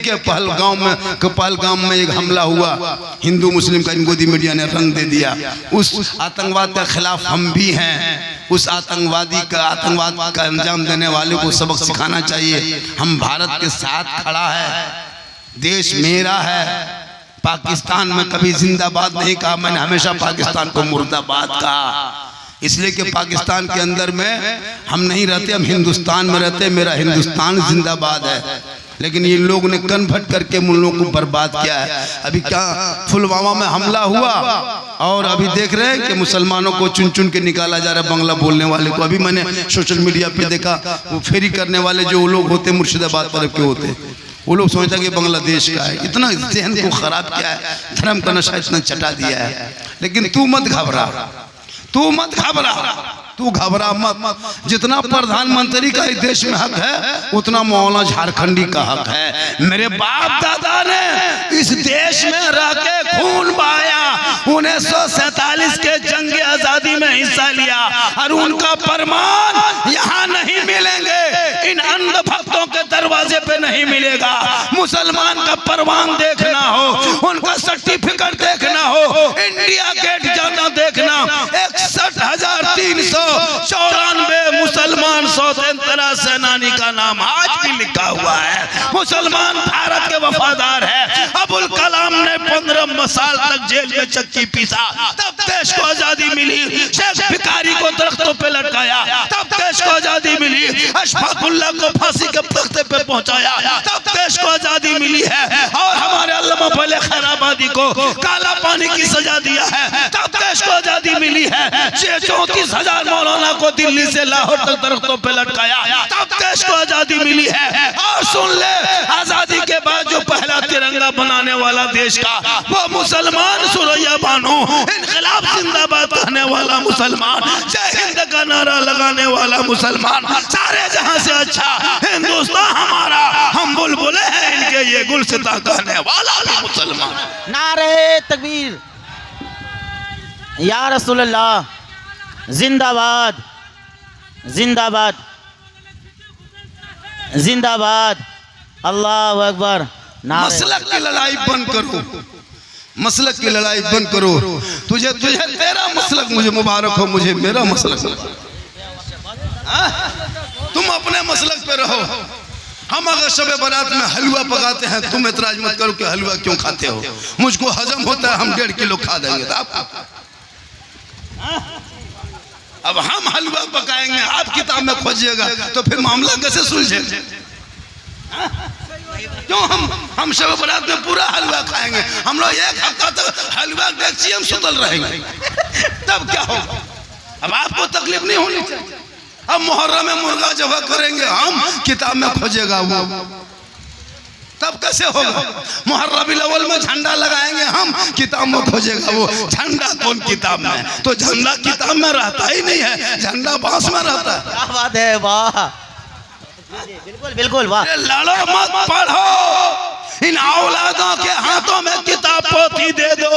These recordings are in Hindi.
के पहलगाम में एक हमला हुआ, हिंदू मुस्लिम का गोदी मीडिया ने रंग दे दिया। उस आतंकवाद के खिलाफ हम भी हैं। उस आतंकवाद का अंजाम देने वाले को सबक सिखाना चाहिए। हम भारत के साथ खड़ा है, देश मेरा है। पाकिस्तान में कभी जिंदाबाद नहीं कहा, मैंने हमेशा पाकिस्तान को मुर्दाबाद कहा। इसलिए कि पाकिस्तान के अंदर में हम नहीं रहते, हम हिंदुस्तान में रहते। मेरा हिंदुस्तान जिंदाबाद है। लेकिन ये लोग ने कन्वर्ट करके मुल्लों को बर्बाद किया है। अभी क्या पुलवामा में हमला हुआ और अभी देख रहे हैं कि मुसलमानों को चुन चुन के निकाला जा रहा है, बांग्ला बोलने वाले को। अभी मैंने सोशल मीडिया पे देखा, वो फेरी करने वाले जो लोग होते मुर्शिदाबाद तरफ के होते, वो लोग सोचता कि बांग्लादेश का है। इतना जहन को खराब किया है, धर्म का नशा इतना चटा दिया है। लेकिन तू मत घबरा, तू मत घबरा, तू घबरा मत। जितना प्रधानमंत्री का इस देश में हक है, उतना मौलाना झारखंडी का हक है। मेरे बाप दादा ने इस देश में रह के खून बहाया, 1947 के जंग आजादी में हिस्सा लिया, और उनका प्रमाण यहाँ नहीं मिलेंगे, इन अंध भक्तों के दरवाजे पे नहीं मिलेगा। मुसलमान का प्रमाण देखना हो, उनका सर्टिफिकेट देखना हो, इंडिया गेट जाना देखना, 61,394 मुसलमान स्वतंत्रता सेनानी का नाम आज भी लिखा हुआ है। मुसलमान भारत के वफादार है। अबुल कलाम ने 15 साल तक जेल में चक्की पीसा, तब देश को आजादी मिली। शेख भिखारी को दरख्तों पे लटकाया, तब देश को आजादी मिली। अशफाकुल्लाह को फांसी के तख्ते पे पहुंचाया, तब देश को आजादी मिली है। और हमारे अल्लामा फले खैराबादी को काला पानी की सजा दिया है, तब देश को आजादी मिली है। 34,000 मौलाना को दिल्ली से लाहौर तक दरख्तों पे लटकाया, तब देश को आजादी मिली है। और सुन ले, आजादी के बाद जो पहला तिरंगा बनाने वाला देश का, वो मुसलमान सुरैया बानो, इनकलाब जिंदाबाद कहने वाला मुसलमान, जय हिंद का नारा लगाने वाला मुसलमान, सारे जहां से अच्छा हिंदुस्तान हमारा, हम बुलबुले हैं इनके, ये गुलसिता कहने वाला भी मुसलमान। नारे तकबीर, या रसूलल्लाह, जिंदाबाद जिंदाबाद जिंदाबाद, अल्लाह अकबर। मसलक की लड़ाई बंद करो, मसलक की लड़ाई बंद करो। तुझे तेरा मसलक मुझे मुबारक हो, मुझे मेरा मसलक। तुम अपने मसलक पे रहो। हम अगर शब बारात में हलवा पकाते हैं, तुम एतराज मत करो कि हलवा क्यों खाते हो। मुझको हजम होता है, हम 1.5 किलो खा देंगे। अब हम हलवा पकाएंगे, आप किताब में खोजिएगा, तो फिर मामला कैसे सुलझेगा? क्यों हम शब बारात में पूरा हलवा खाएंगे? हम लोग 1 हफ्ता तक हलवा डेक्ची हम सुतल रहेंगे, तब क्या होगा? अब आपको तकलीफ नहीं होनी चाहिए। अब मुहर्रम में मुर्गा जबह करेंगे हम, किताब में खोजेगा वो, तब कैसे होगा? मुहर्रम अव्वल में झंडा लगाएंगे हम, किताब में खोजेगा वो। झंडा कौन किताब में? तो झंडा किताब में रहता ही नहीं है, झंडा बांस में रहता है। क्या बात है, वाह, बिल्कुल बिल्कुल, वाह। लड़ो मत, पढ़ो। इन औलादों के हाथों में किताब पोथी दे दो,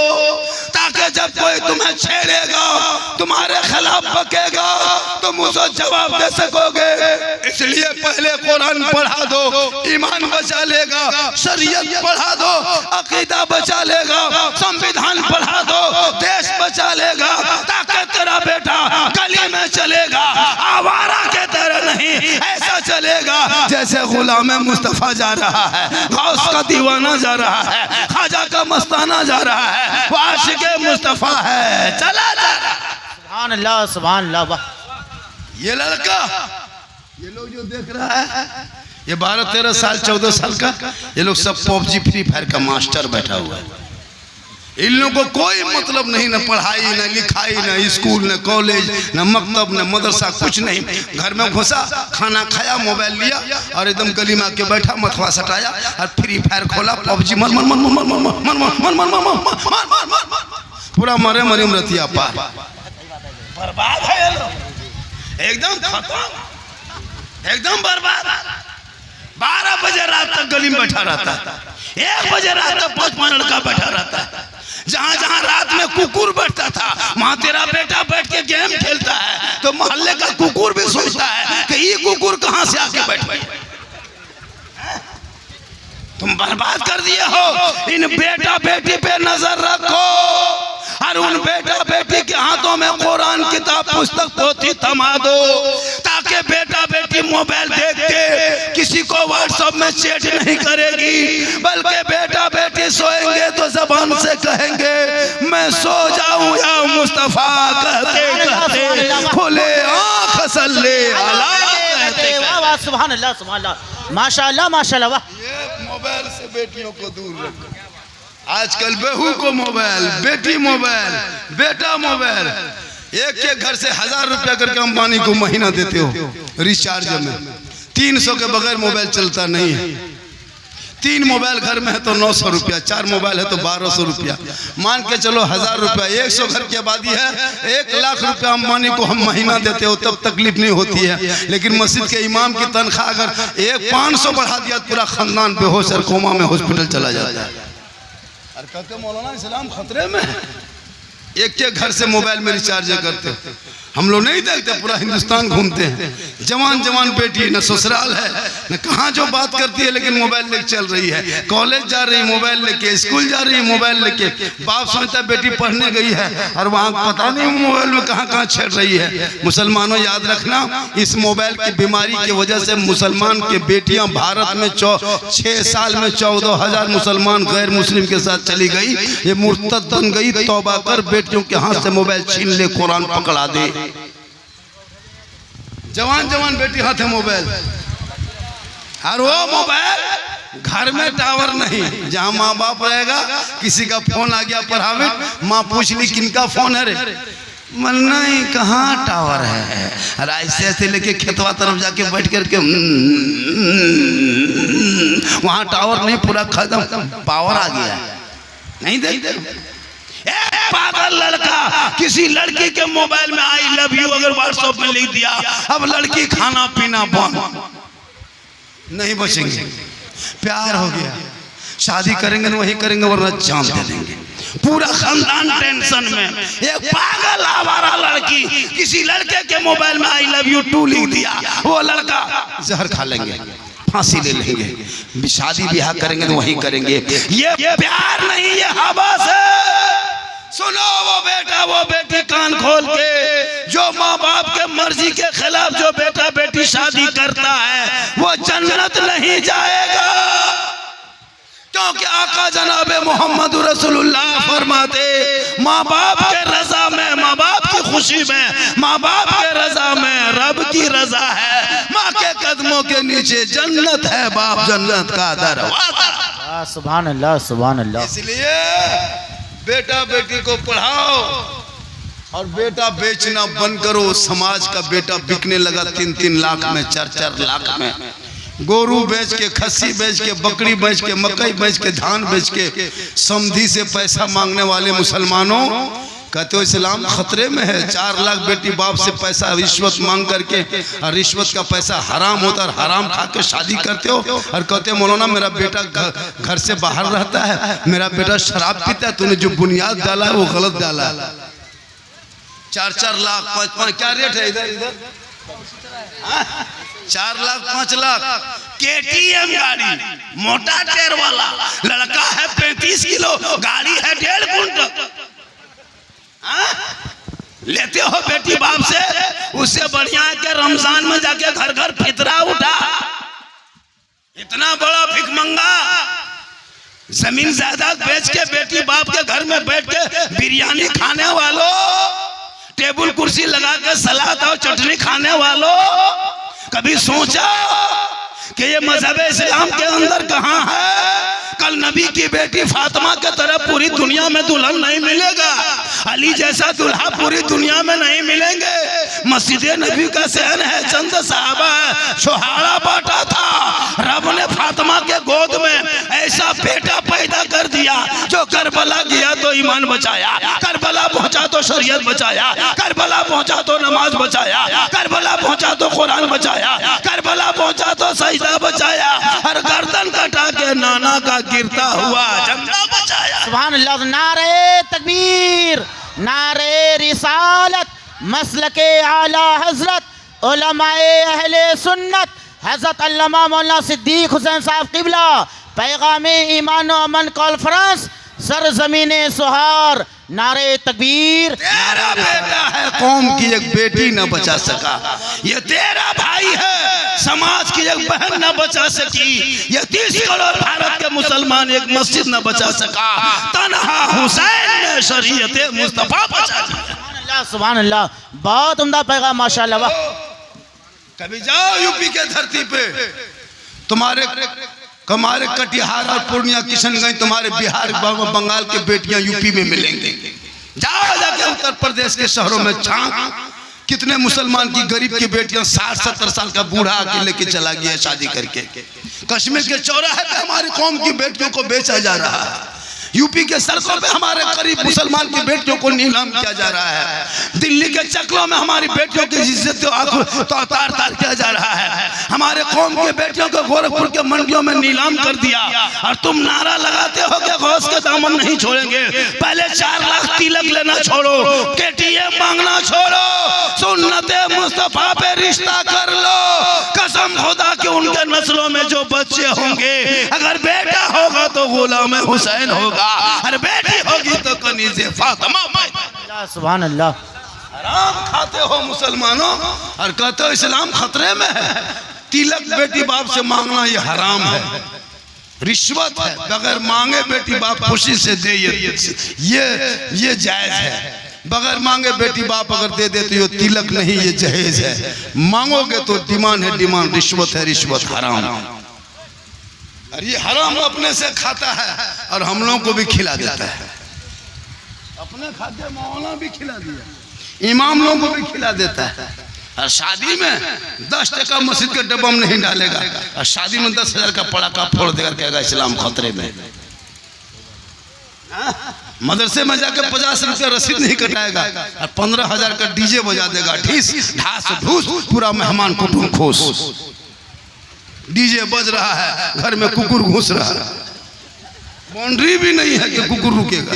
ताकि जब कोई तुम्हें छेड़ेगा, तुम्हारे खिलाफ बकेगा, तुम उसे जवाब दे सकोगे। इसलिए पहले कुरान पढ़ा दो, ईमान बचा लेगा। शरीयत पढ़ा दो, अकीदा बचा लेगा। संविधान पढ़ा दो, देश बचा लेगा। ताकि तेरा बेटा गली में चलेगा, आवारा के तरह नहीं, ऐसा चलेगा जैसे गुलाम मुस्तफा जा रहा है, गौस का दीवाना जा रहा है, खाजा का मस्ताना जा रहा है, वो आशिक मुस्तफा है, चला जा रहा है। सुभान अल्लाह, सुभान अल्लाह, वाह। ये लड़का, ये लोग जो देख रहा है, ये 12-13 साल 14 साल का, ये लोग सब पबजी फ्री फायर का मास्टर बैठा हुआ है। इन लोगों को कोई मतलब नहीं, न पढ़ाई, न लिखाई, न स्कूल, न कॉलेज, न मकतब, न मदरसा, कुछ नहीं। घर में घुसा, खाना खाया, मोबाइल लिया और एकदम गली में आके बैठा, मथवा सटाया और फ्री फायर खोला, पबजी मर मर मर मर मर मर मर मर मर मर मर, पूरा मरे मरियम रतिया पार। बर्बाद है एकदम, खत्म, एकदम बर्बाद। 12 बजे रात तक गली में बैठा रहता है, 1 बजे रात तक 5 लड़का बैठा रहता है। जहां जहां रात में कुकुर बैठता था, वहां तेरा बेटा बैठ के गेम खेलता है, तो मोहल्ले का कुकुर भी सोचता है कि ये कुकुर कहां से आके बैठ गया। तुम बर्बाद कर दिए हो। इन बेटा बेटी पे नजर रखो और उन बेटा बेटी के हाथों में कुरान किताब पुस्तक पोथी थमा दो, ताकि बेटा बेटी मोबाइल देख के किसी को व्हाट्सएप में चैट नहीं करेगी, बल्कि बेटा बेटी सोएंगे तो जबान से कहेंगे मैं सो जाऊं या मुस्तफा कहते कहते खोले आँख सल्ले अला कहते। वाह वाह सुभान अल्लाह सुभान अल्लाह, माशाअल्लाह माशाअल्लाह। वाह, ये मोबाइल से बेटियों को दूर रखो। आजकल बहू को मोबाइल, बेटी मोबाइल, बेटा मोबाइल। एक के घर से 1000 रुपया करके अंबानी को महीना देते हो रिचार्ज में। 300 के बगैर मोबाइल चलता नहीं है। 3 मोबाइल घर में है तो 900 रुपया, 4 मोबाइल है तो 1200 रुपया। मान के चलो 1000 रुपया, 100 घर की आबादी है, 1 लाख रुपया अंबानी को हम महीना देते हो, तब तकलीफ नहीं होती है। लेकिन मस्जिद के इमाम की तनख्वाह अगर 500 बढ़ा दिया, पूरा खानदान बेहोश और कोमा में हॉस्पिटल चला जाता है। और कहते मौलाना इस्लाम खतरे में है। एक के घर से मोबाइल में रिचार्ज करते, हम लोग नहीं देखते, पूरा हिंदुस्तान घूमते हैं। जवान जवान बेटी न ससुराल है न कहाँ जो बात करती है, लेकिन मोबाइल लेके चल रही है। कॉलेज जा रही है मोबाइल लेके, स्कूल जा रही है मोबाइल लेके। बाप सोचता है बेटी पढ़ने गई है और वहाँ पता नहीं मोबाइल में कहाँ कहाँ छेड़ रही है। मुसलमानों याद रखना, इस मोबाइल की बीमारी की वजह से मुसलमान की बेटियाँ भारत में 6 साल में 14,000 मुसलमान गैर मुस्लिम के साथ चली गई। ये मुर्तद बन गई। तौबा कर, बेटियों के हाथ से मोबाइल छीन ले, कुरान पकड़ा दे। जवान जवान बेटी हाथ है मोबाइल, और वो मोबाइल घर में टावर नहीं। जहाँ माँ बाप रहेगा, किसी का फोन आ गया पढ़ावे, माँ पूछ ली किनका फोन है रे, मन नहीं कहाँ टावर है। और ऐसे ऐसे लेके खेतवा तरफ जाके बैठ करके वहाँ टावर नहीं, पूरा खत्म, पावर आ गया, नहीं देखते। पागल लड़का किसी लड़की के मोबाइल में आई लव यू अगर व्हाट्सएप में लिख दिया, अब लड़की खाना पीना बंद, नहीं बचेंगे। प्यार हो गया, शादी करेंगे ना वही करेंगे, वरना जान दे देंगे। पूरा खानदान टेंशन में। एक पागल आवारा लड़की किसी लड़के के मोबाइल में आई लव यू 2 लिख दिया, वो लड़का जहर खा लेंगे, फांसी ले लेंगे, शादी ब्याह करेंगे तो वही करेंगे। ये प्यार नहीं, ये हवस है। सुनो, वो बेटा वो बेटी कान खोल के, जो माँ बाप के मर्जी के खिलाफ जो बेटा बेटी शादी करता है, वो जन्नत नहीं जाएगा। क्योंकि आका जनाबे मोहम्मद रसूलुल्लाह फरमाते, माँ बाप के रजा में, माँ बाप की खुशी में, माँ बाप के रजा में रब की रजा है। माँ के कदमों के नीचे जन्नत है, बाप जन्नत का दरवाजा। सुभान अल्लाह सुभान अल्लाह। इसलिए बेटा बेटी को पढ़ाओ और बेटा बेचना बंद करो। समाज का बेटा बिकने लगा 3-3 लाख में, 4-4 लाख में। गोरू बेच के, खस्सी बेच के, बकरी बेच के, मकई बेच के, धान बेच के समधी से पैसा मांगने वाले मुसलमानों, कहते हो इस्लाम खतरे में है। 4 लाख बेटी बाप से पैसा रिश्वत मांग करके, और रिश्वत का पैसा हराम होता है, हराम खा के शादी करते हो और कहते हो मौलाना मेरा बेटा घर से बाहर रहता है, मेरा बेटा शराब पीता है, तूने जो बुनियाद डाला है वो गलत डाला है। 4-4 लाख 5-5 क्या रेट है इधर 4 लाख 5 लाख KTM गाड़ी, मोटा टायर वाला, लड़का है 35 किलो, गाड़ी है 1.5 कुंटल। लेते हो बेटी बाप से, उससे बढ़िया है कि रमजान में जाके घर घर फितरा उठा। इतना बड़ा भिखमंगा जमीन जायदाद बेच के बेटी बाप के घर में बैठ के बिरयानी खाने वालों, टेबल कुर्सी लगा के सलाद और चटनी खाने वालों, कभी सोचा कि ये मजहब इस्लाम के अंदर कहाँ है? कल नबी की बेटी फातिमा के तरफ पूरी दुनिया में दुल्हन नहीं मिलेगा, अली जैसा दुल्हा पूरी दुनिया में नहीं मिलेंगे। मस्जिद नबी का सहन है, चंद साहबा छोहाड़ा बांटा था, रब ने फातिमा के गोद में ऐसा बेटा पैदा कर दिया जो करबला गया तो ईमान बचाया, करबला पहुंचा तो शरीयत बचाया, करबला पहुंचा तो नमाज बचाया, करबला पहुंचा तो कुरान बचाया, करबला पहुंचा तो सजदा बचाया, और गर्दन कटा के नाना का गिरता हुआ झंडा बचाया। सुभान अल्लाह। नारे तकबीर, नारे रिसालत, मसलके आला हजरत, उलमाए अहले सुन्नत, हजरत अल्लामा मौलाना सिद्दीक हुसैन साहब किबला पैगामे ईमान व अमन कॉन्फ्रेंस सरजमीने सुहार नारे तकबीर। तेरा बेटा है, कौम की एक बेटी न बचा सका। ये तेरा भाई है, समाज की एक बहन न बचा सकी। ये 30 करोड़ भारत के मुसलमान एक मस्जिद न बचा सका। तन्हा हुसैन ने शरीयत मुस्तफा बचा दी। सुभान अल्लाह, सुभान अल्लाह, बहुत उम्दा पैगाम माशाअल्लाह। वाह, कभी जाओ यूपी के धरती पे, तुम्हारे कटिहार और पूर्णिया किशनगंज, तुम्हारे बिहार बंगाल के बेटियां यूपी में मिलेंगे। जाओ जाके उत्तर प्रदेश के शहरों में झांक, कितने मुसलमान की गरीब की बेटियां 60-70 साल का बूढ़ा आके लेके चला गया शादी करके। कश्मीर के चौराहे पे हमारी कौम की बेटियों को बेचा जा रहा है। यूपी के सड़कों पे हमारे गरीब मुसलमान की बेटियों को नीलाम किया जा रहा है। दिल्ली के चक्रों में हमारी बेटियों की इज्जत तो तार किया जा रहा है। हमारे कौम के बेटियों को गोरखपुर के मंडियों में नीलाम कर दिया। और तुम नारा लगाते हो कि गौस के दामन नहीं छोड़ेंगे। पहले 4 लाख तिलक लेना छोड़ो, KTM मांगना छोड़ो, सुन्नते मुस्तफा पे रिश्ता कर लो। कसम खुदा के उनके नस्लों में जो बच्चे होंगे, अगर बेटा होगा तो गुलाम हुसैन होगा, अरे बेटी होगी तो कनीज़े फातिमा। सुभान अल्लाह। हराम खाते हो मुसलमानों और कहते हो इस्लाम खतरे में है। तिलक बेटी बाप से मांगना ये हराम है, रिश्वत है। बगैर मांगे बेटी बाप खुशी से दे, ये जायज है। बगैर मांगे बेटी बाप अगर दे देते हो तिलक नहीं, ये जहेज है। मांगोगे तो डिमांड है, डिमांड रिश्वत है, रिश्वत हराम। और ये हराम अपने से खाता है और हम लोगों को भी खिला देता है। अपने खाते मौलाना भी खिला दिया, इमाम लोगों को भी खिला देता है। और शादी में 10 टका मस्जिद के डब्बा में नहीं डालेगा, और शादी में 10,000 का पड़ाका फोड़ देगा, कहेगा इस्लाम खतरे में। मदरसे में जाकर 50 रुपया रसीद नहीं कटाएगा और 15,000 का डीजे बजा देगा। ठीस ढास ढूस, पूरा मेहमान कुटुंब खुश। डीजे बज रहा है, घर में कुकुर घुस रहा है, बाउंड्री भी नहीं है कि कुकुर रुकेगा।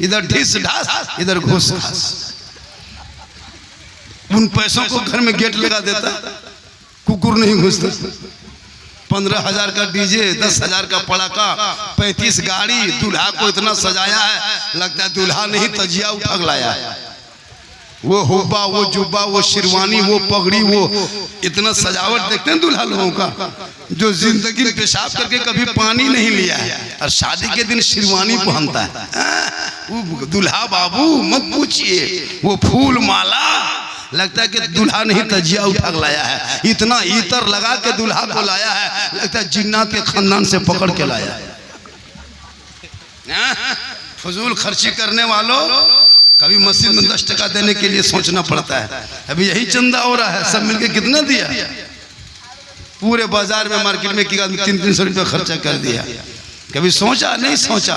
इधर ढीस ढास, इधर घुस घास। उन पैसों को घर में गेट लगा देता, कुकुर नहीं घुसता। 15,000 का डीजे, 10,000 का पड़ाका, 35 गाड़ी, दूल्हा को इतना सजाया है, लगता है दूल्हा नहीं तजिया उठा लाया है। वो हुब्बा, वो जुब्बा, वो शेरवानी, वो पगड़ी, वो इतना सजावट देखते हैं दूल्हा लोगों का, जो जिंदगी में पेशाब करके कभी पानी नहीं लिया है और शादी के दिन शेरवानी पहनता है। वो दूल्हा बाबू मत पूछिए, वो फूल माला, लगता है कि दूल्हा नहीं तजिया उठा लाया है। इतना इतर लगा के दूल्हा को लाया है, लगता है जिन्नात के खानदान से पकड़ के लाया है। फजूल खर्ची करने वालों, कभी मस्जिद में 10 टका देने के लिए सोचना पड़ता है। अभी यही चंदा हो रहा है, सब मिलके कितना दिया? पूरे बाजार में, मार्केट में 300-300 रुपया खर्चा कर दिया। कभी सोचा नहीं सोचा।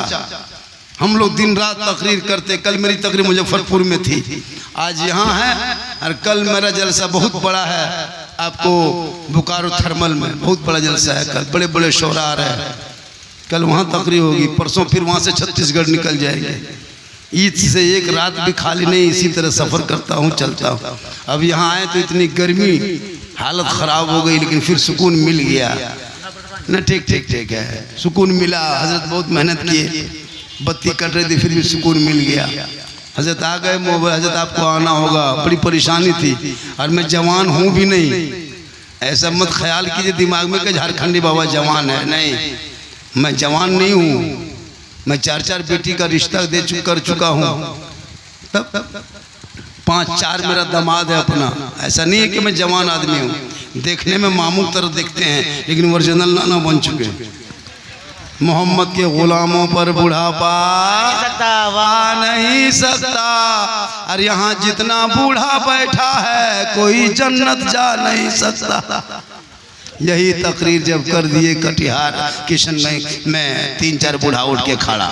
हम लोग दिन रात तकरीर करते। कल मेरी तकरीर मुजफ्फरपुर में थी, आज यहाँ है, और कल मेरा जलसा बहुत बड़ा है, आपको बोकारो थर्मल में बहुत बड़ा जलसा है। कल बड़े बड़े शोरा आ रहे हैं, कल वहाँ तकरीर होगी, परसों फिर वहाँ से छत्तीसगढ़ निकल जाएंगे। ईद से एक रात भी खाली नहीं, इसी तरह सफ़र करता हूँ, चलता हूँ। अब यहाँ आए तो इतनी गर्मी, हालत ख़राब हो गई, लेकिन फिर सुकून मिल गया ना। ठीक है, सुकून मिला। हजरत बहुत मेहनत किए, बत्ती कट रही थी, फिर भी सुकून मिल गया। हजरत आ गए मोबाइल, हजरत आपको आना होगा, बड़ी परेशानी थी, और मैं जवान हूँ भी नहीं। ऐसा मत ख्याल कीजिए दिमाग में कि झारखंडी बाबा जवान है, नहीं, मैं जवान नहीं हूँ। मैं 4 बेटी का रिश्ता कर चुका हूँ, तब 5 मेरा दामाद है अपना। ऐसा नहीं है कि मैं जवान आदमी हूँ, देखने में मामू की तरह देखते हैं, लेकिन ओरिजिनल नाना बन चुके हैं। मोहम्मद के गुलामों पर बुढ़ापा आ नहीं सकता, और यहाँ जितना बूढ़ा बैठा है कोई जन्नत जा नहीं सकता। यही तकरीर जब कर दिए कटिहार किशनगंज में, 3-4 बूढ़ा उठ के खड़ा।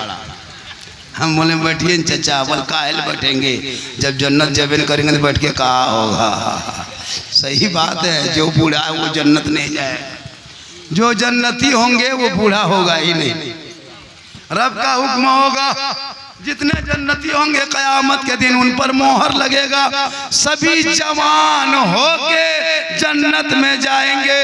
हम बोले बैठिए चचा, बोल काहे बैठेंगे, जब जन्नत जबेन करेंगे तो बैठ के कहा होगा। सही बात है, जो बूढ़ा है वो जन्नत नहीं जाए, जो जन्नती होंगे वो बूढ़ा होगा ही नहीं। रब का हुक्म होगा, जितने जन्नती होंगे कयामत के दिन उन पर मोहर लगेगा, सभी जवान होके जन्नत में जाएंगे।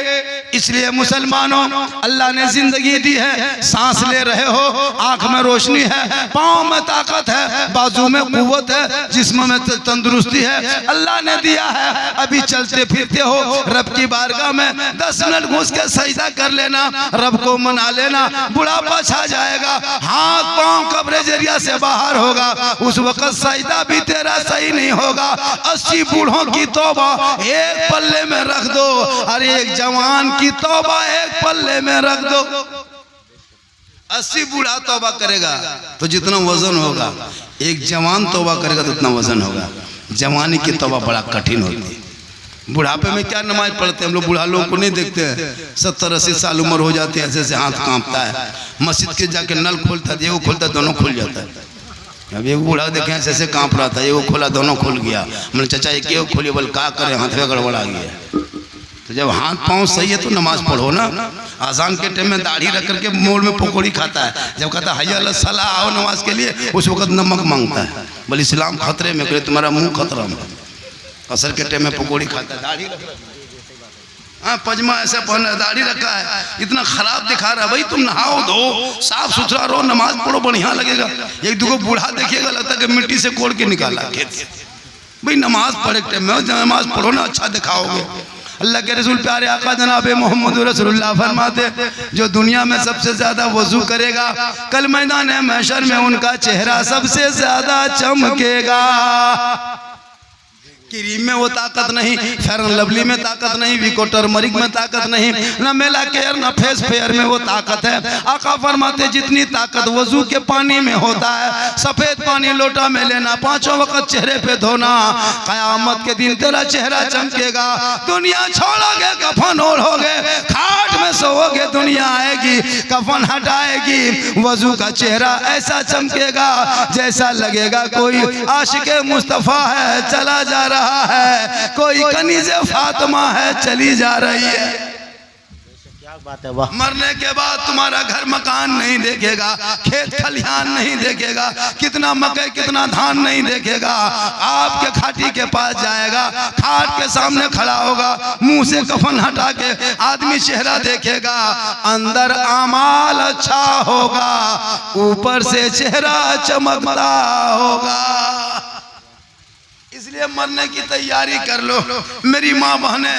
इसलिए मुसलमानों, अल्लाह ने जिंदगी दी है, सांस ले रहे हो, आंख में रोशनी है, पाँव में ताकत है, बाजू में कुव्वत है, जिस्म में तंदुरुस्ती है, अल्लाह ने दिया है। अभी चलते फिरते हो, रब की बारगाह में 10 मिनट घुस के सजदा कर लेना, रब को मना लेना, बुढ़ापा छा जाएगा, हाथ पांव कब्र जरिया से बाहर होगा, उस वक्त सजदा भी तेरा सही नहीं होगा। 80 बूढ़ों की तौबा एक पल्ले में रख दो, अरे एक जवान की तौबा एक पल्ले में रख दो। 80 बूढ़ा तौबा करेगा तो जितना वजन होगा, एक जवान तौबा करेगा तो उतना वजन होगा। जवानी की तौबा बड़ा कठिन होती है। बुढ़ापे में क्या नमाज पढ़ते हैं हम लोग, बूढ़ा लोगों को नहीं देखते हैं, 70-80 साल उम्र हो जाती है, ऐसे ऐसे हाथ कांपता है, मस्जिद के जाके नल खोलता है, एगो खोलता दोनों खुल जाता है। अब एक बूढ़ा देखे ऐसे ऐसे कांप रहा था, एगो खोला दोनों खुल गया। मैंने चाचा एक एगो खोलिए, बोल का करे, हाथ में गड़बड़ा गया। तो जब हाथ पाँव सही है तो नमाज पढ़ो ना। आजान के टाइम में दाढ़ी रख करके मोड़ में पकौड़ी खाता है, जब कहता है हय्या सलाह आओ नमाज के लिए, उस वक्त नमक मांगता है, बोले इस्लाम खतरे में, करे तुम्हारा मुंह खतरा में। असर के टाइम में पकौड़ी खाता है, दाढ़ी रख, हाँ पजमा ऐसा पहना, दाढ़ी रखा है, इतना खराब दिखा रहा है। भाई तुम नहाओ धो, साफ सुथरा रहो, नमाज पढ़ो, बढ़िया लगेगा। एक दो बूढ़ा देखिएगा लगता है कि मिट्टी से कोड़ के निकाला खेत से। भाई नमाज पढ़े टाइम में नमाज पढ़ो ना, अच्छा दिखाओगे। अल्लाह के रसूल प्यारे आका जनाब मोहम्मद रसूलुल्लाह फरमाते, जो दुनिया में सबसे ज्यादा वजू करेगा, कल मैदान महशर में उनका चेहरा सबसे ज्यादा चमकेगा। क्रीम में वो ताकत नहीं, फेयर एंड लवली में ताकत नहीं, विको टर्मरिक में ताकत नहीं, ना मेला केयर ना फेस फेयर में वो ताकत है। आका फरमाते जितनी ताकत वजू के पानी में होता है, सफेद पानी लोटा में लेना, 5 वक्त चेहरे पे धोना, कयामत के दिन तेरा चेहरा चमकेगा। दुनिया छोड़ोगे, कफन ओढ़ोगे, खाट में सोओगे, दुनिया आएगी, कफन हटाएगी, वजू का चेहरा ऐसा चमकेगा जैसा लगेगा कोई आशिक़े मुस्तफ़ा है चला जा रहा है, कोई कनीज़े फातिमा है चली जा रही है। बात है वाह। मरने के बाद तुम्हारा घर मकान नहीं देखेगा, खेत खलिहान नहीं देखेगा, कितना मकई कितना धान नहीं देखेगा। आपके खाटी के पास जाएगा, खाट के सामने खड़ा होगा, मुंह से कफन हटा के आदमी चेहरा देखेगा, अंदर आमाल अच्छा होगा, ऊपर से चेहरा चमकता होगा। इसलिए मरने की तैयारी कर लो। मेरी माँ बहने,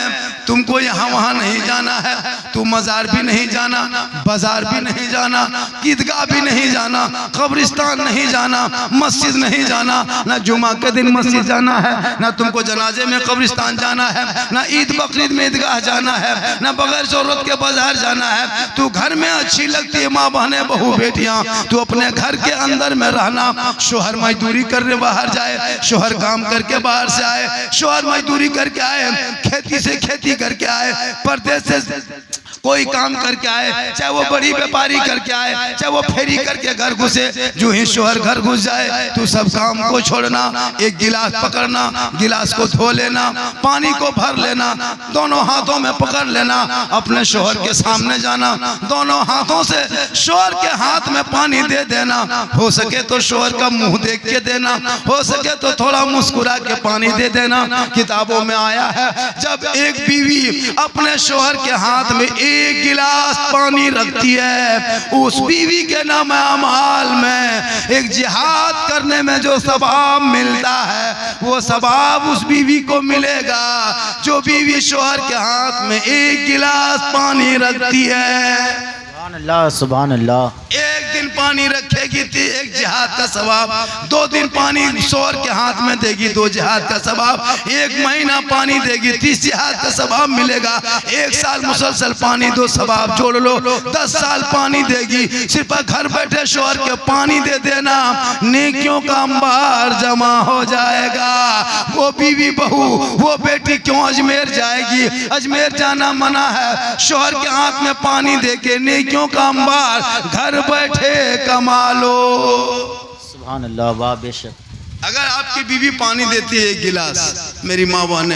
तुमको यहाँ वहाँ नहीं जाना है, तू मज़ार भी नहीं जाना, बाजार भी नहीं जाना, ईदगाह भी नहीं जाना, कब्रिस्तान नहीं जाना, मस्जिद नहीं जाना, ना जुमा के दिन मस्जिद जाना है, ना तुमको जनाजे में कब्रिस्तान जाना है, ना ईद बकरीद में ईदगाह जाना है, ना बगैर जरूरत के बाजार जाना है। तू घर में अच्छी लगती है माँ बहने बहू बेटियाँ, तू अपने घर के अंदर में रहना। शोहर मजदूरी करने बाहर जाए, शोहर काम करके बाहर से आए, शोहर मजदूरी करके आए, खेती से खेती करके आए, परदेश से कोई काम करके आए, चाहे वो बड़ी व्यापारी करके आए, चाहे वो फेरी करके घर घुसे, जो ही शोहर घर घुस जाए तू सब काम को छोड़ना, एक गिलास पकड़ना, गिलास को धो लेना, पानी को भर लेना, दोनों हाथों में पकड़ लेना, अपने शोहर के सामने जाना, दोनों हाथों से शोहर के हाथ में पानी दे देना, हो सके तो शोहर का मुंह देख के देना, हो सके तो थोड़ा मुस्कुरा के पानी दे देना। किताबों में आया है जब एक बीवी अपने शोहर के हाथ में एक गिलास पानी रखती है, उस बीवी के नाम अमाल में एक जिहाद करने में जो सवाब मिलता है, वो सवाब उस बीवी को मिलेगा जो बीवी शोहर के हाथ में एक गिलास पानी रखती है। अल्लाह सुभान अल्लाह। एक दिन पानी रखेगी तो एक जिहाद का सवाब, 2 दिन पानी शोहर के हाथ में देगी 2 जिहाद का सवाब, 1 महीना पानी देगी 30 जिहाद का सवाब मिलेगा, 1 साल मुसलसल पानी 2 सवाब जोड़ लो, 10 साल पानी देगी। सिर्फ घर बैठे शोहर के पानी दे देना, नेकियों का अंबार जमा हो जाएगा। वो बीवी बहू वो बेटी क्यों अजमेर जाएगी? अजमेर जाना मना है, शोहर के हाथ में पानी दे के नेकियों का अंबार घर बैठे कमा लो। सुभान अल्लाह वाह बेशक। अगर आपकी बीवी पानी देती है 1 गिलास मेरी माँ बहने,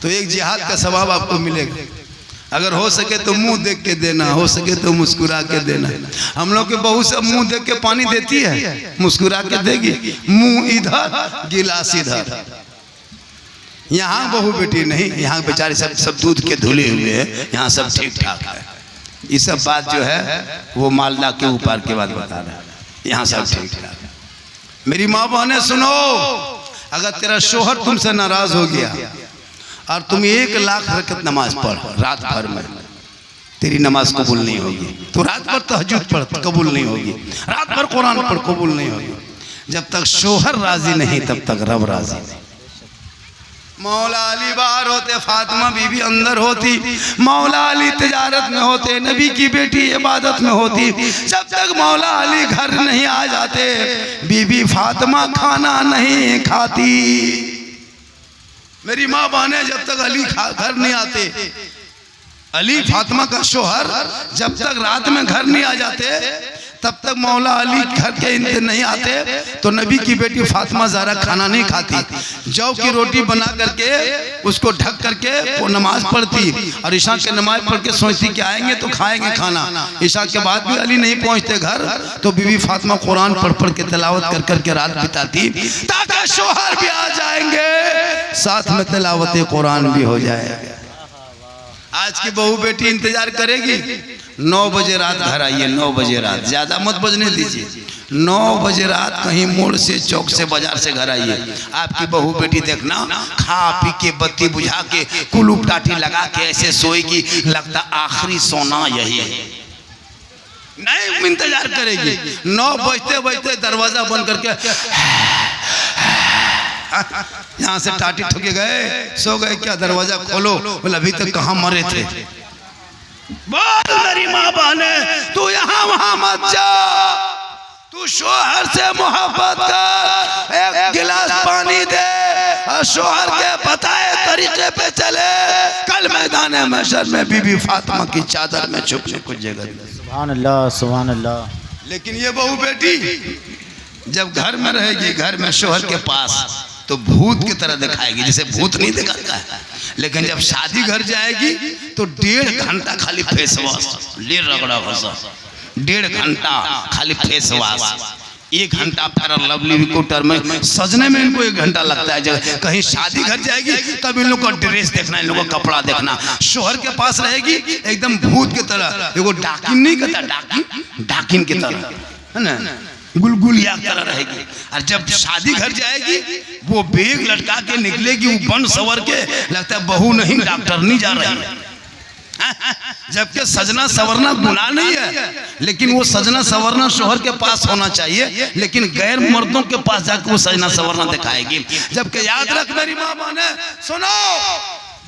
तो 1 जिहाद का सवाब आपको मिलेगा। अगर हो सके तो मुंह देख के देना, हो सके तो मुस्कुरा के देना। हम लोग के बहू सब मुंह देख के पानी देती है, मुस्कुरा के देगी, मुंह इधर गिलास इधर। यहाँ बहू बेटी नहीं, यहाँ बेचारे सब दूध के धुले हुए हैं, यहाँ सब ठीक ठाक है। ये सब बात जो है वो मालदा के ऊपर के बाद बता रहा है, यहाँ सब ठीक ठाक है। मेरी माँ बहने सुनो, अगर तेरा शोहर तुमसे नाराज हो गया और तुम 1 लाख रकत नमाज पढ़ रात भर में, तेरी नमाज कबूल नहीं होगी। तो रात भर तहज्जुद पढ़, कबूल नहीं होगी। रात भर कुरान पढ़, कबूल नहीं होगी। जब तक शोहर राजी नहीं तब तक रब राजी नहीं। मौला अली बाहर होते, फातिमा बीबी अंदर होती, मौला अली तिजारत में होते, नबी की बेटी इबादत में होती। जब तक मौला अली घर नहीं आ जाते, बीबी फातिमा खाना नहीं खाती। मेरी माँ बहने, जब तक अली घर नहीं आते, अली फातिमा का शोहर जब तक रात में घर नहीं आ जाते, तब तक मौला अली घर के इंतजार नहीं आते, तो नबी की बेटी फातिमा ज़हरा खाना नहीं खाती। जौ की रोटी बना करके उसको ढक करके वो नमाज पढ़ती, और ईशा के नमाज पढ़ के सोचती कि आएंगे तो खाएंगे खाना। ईशा के बाद भी अली नहीं पहुंचते घर, तो बीबी फातिमा कुरान पढ़ पढ़ के तिलावत कर करके रात बिताती, ताकि शोहर भी आ जाएंगे, साथ में तिलावत कुरान भी हो जाएगा। आज की बहू बेटी इंतजार करेगी, 9 बजे रात घर आइए, 9 बजे रात, ज्यादा मत बजने दीजिए। 9 बजे रात कहीं मोड़ से, चौक से, बाजार से घर आइए। आपकी बहू बेटी देखना, खा पी के बत्ती बुझा के कुलूप टाटी लगा के ऐसे सोएगी, लगता आखिरी सोना यही है। नहीं इंतजार करेगी, 9 बजते बजते दरवाजा बंद करके यहाँ से टाटी ठोके गए, सो गए क्या, दरवाजा खोलो, बोले अभी तक कहाँ मरे थे। बोल मेरी माँ बहने, तू यहाँ वहां मत जा, तू शोहर से मोहब्बत कर, एक गिलास पानी दे और शोहर के बताए तरीके पे चले। कल मैदान महशर में बीबी फातिमा की चादर में छुपने को जगह। सुभान अल्लाह, सुभान अल्लाह। लेकिन ये बहू बेटी जब घर में रहेगी, घर में शोहर के पास, तो भूत की तरह दिखाएगी, जैसे भूत नहीं दिखाता है। लेकिन जब शादी घर जाएगी तो 1.5 घंटा खाली फेस वॉश, ले रगड़ा घसा, 1.5 घंटा खाली फेस वॉश, 1 घंटा फेयर लवली रिकॉर्डर में सजने में इनको 1 घंटा लगता है। जब कहीं शादी घर जाएगी तब इन लोगों का ड्रेस देखना, इन लोगों का कपड़ा देखना। शोहर के पास रहेगी एकदम भूत की तरह, एगो डाकिन नहीं कहता, डाकिन की तरह है ना, गुलगुलिया तरह रहेगी। और जब शादी घर जाएगी वो बेग लटका के निकलेगी, वो बन सवर के, लगता है बहू नहीं डॉक्टर नहीं जा रही है। जबकि सजना सवरना गुनाह नहीं है, लेकिन वो सजना सवरना शोहर के पास होना चाहिए, लेकिन गैर मर्दों के पास जाकर वो सजना सवरना दिखाएगी। जबकि याद रख मेरी माँ बहने, सुनो,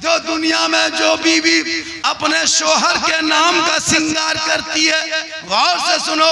जो दुनिया में जो बीवी अपने शोहर के नाम का श्रृंगार करती है, गौर से सुनो,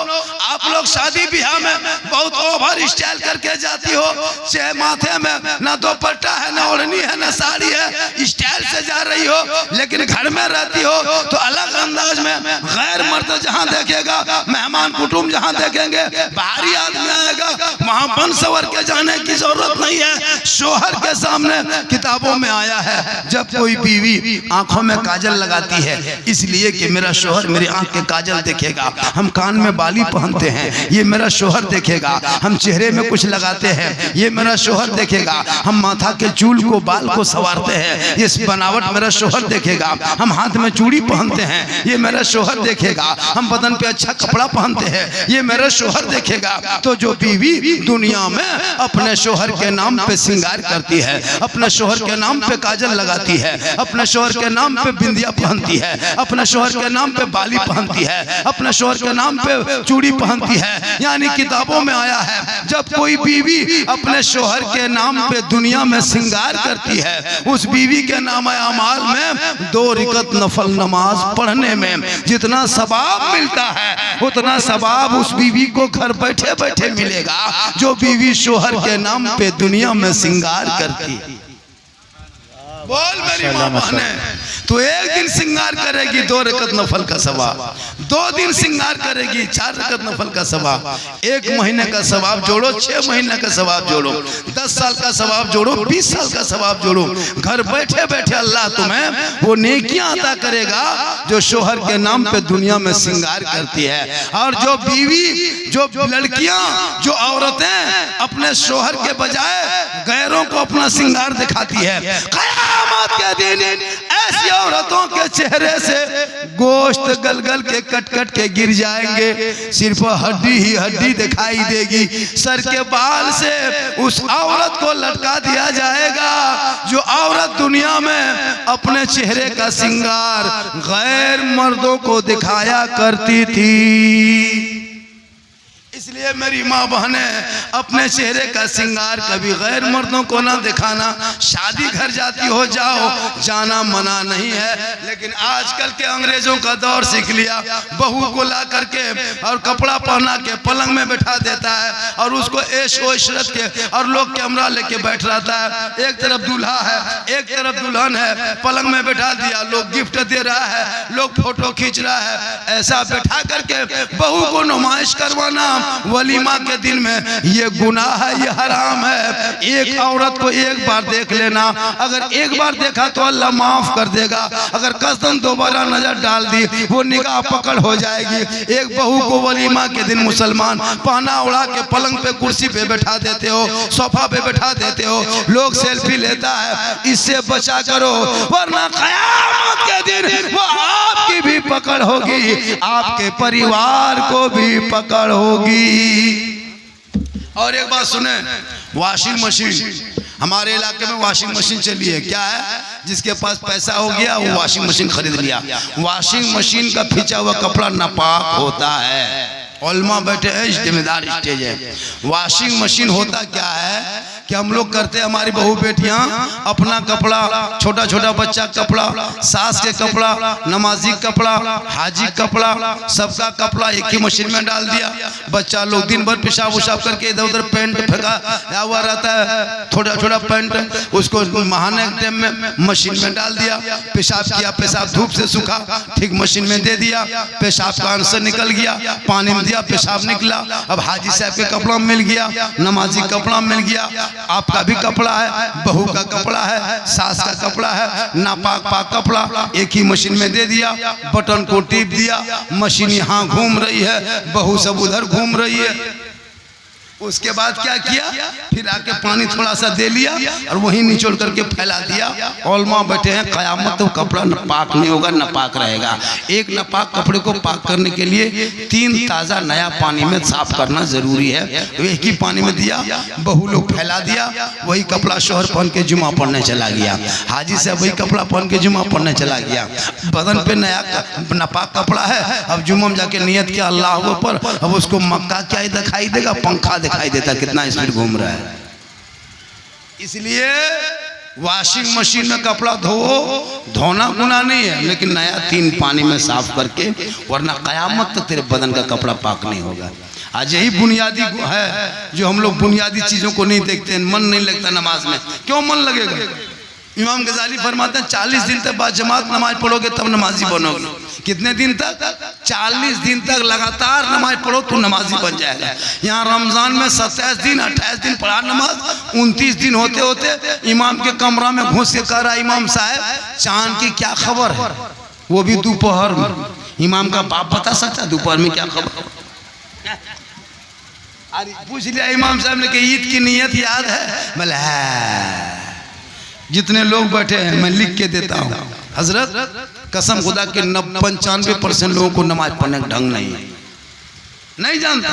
आप लोग शादी ब्याह में बहुत ओवर स्टाइल करके जाती हो, चाहे माथे में ना दुपट्टा है, ना ओढ़नी है, ना साड़ी है, स्टाइल से जा रही हो, लेकिन घर में रहती हो तो अलग अंदाज में। गैर मर्द जहाँ देखेगा, मेहमान कुटुंब जहाँ देखेंगे, बाहरी आदमी आएगा, वहाँ बन सवर के जाने की जरूरत नहीं है। शोहर के सामने किताबों में आया है, जब कोई बीवी आंखों में काजल लगाती है, इसलिए कि मेरा शोहर मेरी आंख के काजल देखेगा। हम कान में बाली पहनते हैं, ये मेरा शोहर देखेगा। हम चेहरे में कुछ लगाते हैं, ये मेरा शोहर देखेगा। हम माथा के चूल को, बाल को संवारते हैं, ये बनावट मेरा शोहर देखेगा। हम हाथ में चूड़ी पहनते हैं, ये मेरा शोहर देखेगा। हम बदन पे अच्छा कपड़ा पहनते हैं, ये मेरा शोहर देखेगा। तो जो बीवी दुनिया में अपने शोहर के नाम पे श्रृंगार करती है, अपने शोहर के नाम पे काजल लगाती है, अपने शोहर के नाम पे बिंदिया पहनती है, अपने शोहर के नाम पे बाली पहनती है, अपने शोहर के नाम पे चूड़ी पहनती है, यानी किताबों में आया है, जब कोई बीवी अपने शोहर के नाम पे दुनिया में श्रृंगार करती है, उस बीवी के नाम अमाल में 2 रकात नफल नमाज पढ़ने में जितना सवाब मिलता है, उतना सवाब उस बीवी को घर बैठे बैठे मिलेगा जो बीवी शोहर के नाम पे दुनिया में श्रृंगार करती है। बोल मेरी माँ बहने, तो एक दिन श्रृंगार करेगी 2 रकत नफल का सवाब, 2 दिन श्रृंगार करेगी 4 रकत नफल का सवाब, 1 महीने का सवाब जोड़ो, 6 महीने का सवाब जोड़ो, 10 साल का सवाब जोड़ो, 20 साल का सवाब जोड़ो। घर बैठे बैठे अल्लाह तुम्हें वो नेकियां अता करेगा जो शोहर के नाम पे दुनिया में श्रृंगार करती है। और जो बीवी, जो लड़कियां, जो औरतें अपने शोहर के बजाय गैरों को अपना श्रृंगार दिखाती है, क़यामत के दिन ऐसी औरतों के चेहरे से गोश्त गल गल के कट कट के गिर जाएंगे, सिर्फ हड्डी ही हड्डी दिखाई देगी। सर के बाल से उस औरत को लटका दिया जाएगा जो औरत दुनिया में अपने चेहरे का श्रृंगार गैर मर्दों को दिखाया करती थी। इसलिए मेरी माँ बहने, अपने चेहरे का श्रृंगार कभी गैर मर्दों को ना दिखाना। शादी घर जाती हो जाओ, जाना मना नहीं है, लेकिन आजकल के अंग्रेजों का दौर सीख लिया। बहू को ला करके और कपड़ा पहना के पलंग में बैठा देता है और उसको ऐश ओ इशरत के और लोग कैमरा लेके बैठ रहता है। एक तरफ दूल्हा है, एक तरफ दुल्हन है, पलंग में बैठा दिया, लोग गिफ्ट दे रहा है, लोग फोटो खींच रहा है। ऐसा बैठा करके बहू को नुमाइश करवाना वलीमा के दिन में ये गुनाह है, ये हराम है। एक औरत को एक बार देख लेना, अगर एक बार देखा तो अल्लाह माफ कर देगा, अगर कसम दोबारा नजर डाल दी वो निगाह पकड़ हो जाएगी। एक बहू को वलीमा के दिन मुसलमान पहना उड़ा के पलंग पे कुर्सी पे बैठा देते हो, सोफा पे बैठा देते हो, लोग सेल्फी लेता है। इससे बचा करो, वरना क़यामत के दिन वो आपकी भी पकड़ होगी, आपके परिवार को भी पकड़ होगी। और एक बात सुने, वॉशिंग मशीन, हमारे इलाके में वॉशिंग मशीन चली है। क्या है, जिसके पास पैसा हो गया वो वॉशिंग मशीन खरीद लिया। वॉशिंग मशीन का खींचा हुआ कपड़ा नापाक होता है। उलमा बैठे हैं, जिम्मेदार स्टेज है। वॉशिंग मशीन होता क्या है कि हम लोग करते हैं, हमारी बहू बेटियां अपना कपड़ा, छोटा छोटा बच्चा कपड़ा, सास के कपड़ा, नमाजी कपड़ा, हाजी कपड़ा, सबका कपड़ा एक ही मशीन में डाल दिया। बच्चा लोग दिन भर पेशाब उशाब करके इधर उधर पेंट फेंका हुआ रहता है, छोटा छोटा पेंट, उसको नहाने के टाइम में मशीन में डाल दिया। पेशाब किया, पेशाब धूप से सूखा, ठीक मशीन में दे दिया, पेशाब का आंसर निकल गया, पानी में दिया, पेशाब निकला। अब हाजी साहब के कपड़ा मिल गया, नमाजी कपड़ा मिल गया, आपका भी कपड़ा है, बहू का कपड़ा है, सास का कपड़ा है, नापाक पाक कपड़ा एक ही मशीन में दे दिया। बटन को टिप दिया, मशीन यहाँ घूम रही है, बहू सब उधर घूम रही है। उसके बाद क्या किया, फिर आके पानी थोड़ा सा दे लिया और वहीं निचोड़ करके फैला दिया। उलमा बैठे हैं, क़यामत तो कपड़ा नापाक नहीं होगा, नापाक रहेगा। एक नापाक कपड़े को पाक करने के लिए 3 ताज़ा नया पानी में साफ करना जरूरी है। तो एक ही पानी में दिया, बहू लोग फैला दिया, वही कपड़ा शोहर पहन के जुमा पढ़ने चला गया, हाजी से वही कपड़ा पहन के जुमा पढ़ने चला गया। बदन पे नया नापाक कपड़ा है, अब जुमा में जाके नियत किया अल्लाह पर, अब उसको मक्का क्या दिखाई देगा, पंखा दिखाई देता कितना स्पीड घूम रहा है। इसलिए वॉशिंग मशीन में कपड़ा धोना गुनाह नहीं है, लेकिन नया 3 पानी में साफ करके, वरना क़यामत तक तेरे बदन का कपड़ा पाक नहीं होगा। आज यही बुनियादी है जो हम लोग बुनियादी चीजों को नहीं देखते हैं। मन नहीं लगता नमाज में, क्यों मन लगेगा? इमाम गजाली फरमाते हैं 40 दिन तक बाद जमात नमाज पढ़ोगे तब नमाजी बनोगे। कितने दिन तक? 40 दिन तक लगातार नमाज पढ़ो तो नमाजी बन जाएगा। यहाँ रमजान में 27 दिन 28 दिन पढ़ा नमाज, 29 दिन होते होते इमाम के कमरा में घुस के कह रहा इमाम साहब चांद की क्या खबर है, वो भी दोपहर में। इमाम का बाप बता सकता दोपहर में क्या खबर? अरे पूछ लिया इमाम साहब ने कि ईद की नियत याद है? बोले जितने लोग बैठे हैं मैं लिख के देता हूँ हजरत, कसम खुदा के 95% लोगों को नमाज पढ़ने का ढंग नहीं जानता।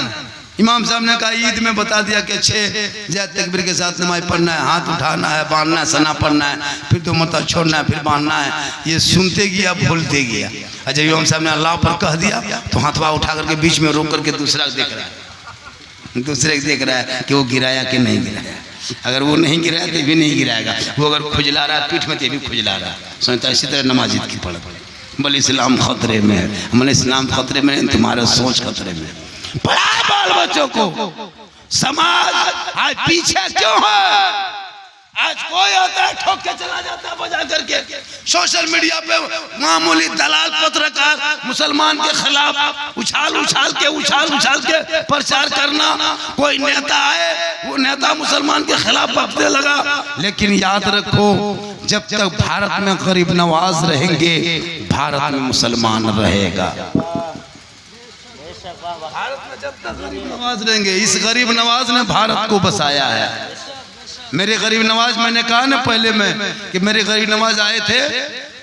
इमाम साहब ने कहा ईद में बता दिया कि 6 जय तकबीर के साथ नमाज पढ़ना है, हाथ उठाना है, बांधना है, सना पढ़ना है, फिर 2 मरतबा छोड़ना है, फिर बांधना है। ये सुनते गया भूलते गया। अच्छा इमाम साहब ने अल्लाह पर कह दिया तो हाथवा उठा करके बीच में रोक करके दूसरे को देख रहा है कि वो गिराया कि नहीं गिराया। अगर वो नहीं गिराया तो भी नहीं गिराएगा, वो अगर खुजला रहा है पीठ में तो भी खुजला रहा है। सोचता इसी तरह नमाज ईद की पढ़ बोले इस्लाम खतरे में है। हमने इस्लाम खतरे में है, तुम्हारा सोच खतरे में। पढ़ा बाल बच्चों को, समाज आज पीछे क्यों है? आज कोई आता है ठोक के चला जाता है बजा करके। सोशल मीडिया पे मामूली दलाल पत्रकार मुसलमान के खिलाफ उछाल उछाल के प्रचार करना। कोई नेता आए वो नेता मुसलमान के खिलाफ बकने लगा। लेकिन याद रखो, जब तक भारत में गरीब नवाज रहेंगे भारत में मुसलमान रहेगा। भारत में जब तक गरीब नवाज रहेंगे, इस गरीब नवाज ने भारत को बसाया है। मेरे गरीब नवाज, मैंने कहा ना पहले में कि मेरे गरीब नवाज आए थे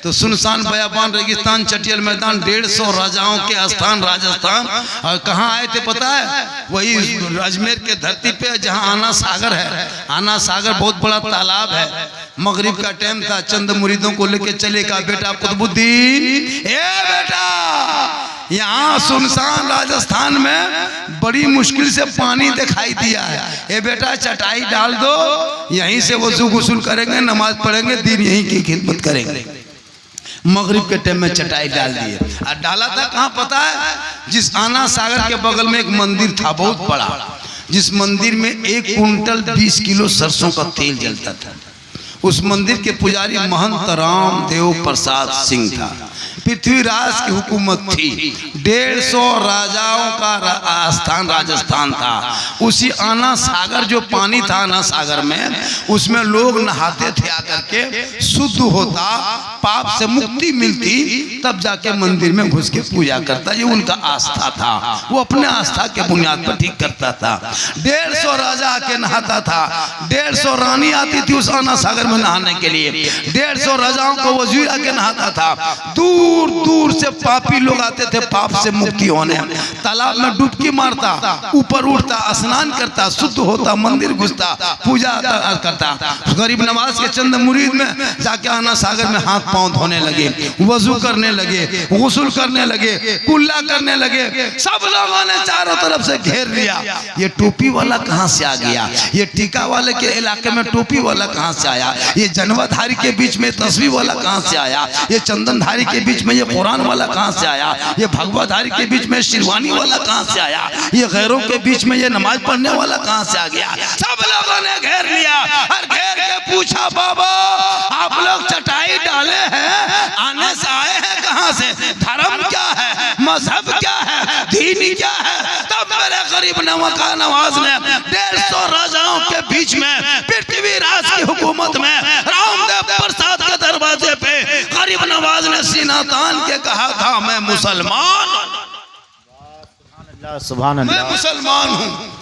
तो सुनसान बयाबान रेगिस्तान चटियल मैदान 150 राजाओं के स्थान राजस्थान, और कहाँ आए थे पता है? वही अजमेर के धरती पे जहाँ आना सागर है। आना सागर बहुत बड़ा तालाब है। मगरिब का टाइम था, चंद मुरीदों को लेके चले, का बेटा कुतुबुद्दीन, ए बेटा यहाँ सुनसान राजस्थान में बड़ी मुश्किल से पानी दिखाई दिया है, ए बेटा चटाई डाल दो, यहीं से वजू गुस्ल करेंगे, नमाज पढ़ेंगे, दिन यहीं की खिदमत करेंगे। मगरिब के टाइम में चटाई डाल दिए। और डाला था कहाँ पता है? जिस आना सागर के बगल में एक मंदिर था बहुत बड़ा, जिस मंदिर में 1 कुंटल 20 किलो सरसों का तेल जलता था। उस मंदिर के पुजारी महंत रामदेव प्रसाद सिंह था। पृथ्वीराज की हुकूमत थी। 150 राजाओं का स्थान राजस्थान था। उसी आना सागर जो पानी था आना सागर में, उसमें लोग नहाते थे आकर के, शुद्ध होता, पाप से मुक्ति मिलती, तब जाके मंदिर में घुस के पूजा करता। ये उनका आस्था था, वो अपने आस्था के बुनियाद पर ठीक करता था। 150 राजा आके नहाता था, 150 रानी आती थी उस आना सागर में नहाने के लिए, 150 राजाओं को वजीर आके नहाता था। दूर दूर से पापी लोग आते थे पाप से मुक्ति होने। तालाब में डुबकी मारता, ऊपर उठता, स्नान करता, शुद्ध होता, मंदिर घुसता, पूजा करता। गरीब नवाज के चंद मुरीद में जाके आना सागर में हाथ पांव धोने लगे, वजू करने लगे, गुस्ल करने लगे, कुल्ला करने लगे। सब लोगों ने चारों तरफ से घेर लिया। ये टोपी वाला कहां से आ गया? ये टीका वाले के इलाके में टोपी वाला कहां से आया? ये जनवाधारी के बीच में तस्वीर वाला कहां से आया? ये चंदनधारी के बीच में ये कुरान वाला कहां से आया? ये भगवाधारी के बीच में शिरवानी वाला कहां से आया? ये गैरों के बीच में ये नमाज पढ़ने वाला कहां से आ गया? सब लोगों ने घेर लिया और घेर के पूछा, बाबा आप लोग चटाई डाले हैं, आने से आए हैं कहां से? धर्म क्या है? मजहब क्या है? दीन क्या है? तब मेरे गरीब नवाज ने 150 राजाओं के बीच में, पृथ्वीराज की हुकूमत में, रामदेव प्रसाद के दरवाजे पे गरीब नवाज ने सीना तान के कहा था, मैं मुसलमान, मैं मुसलमान हूँ।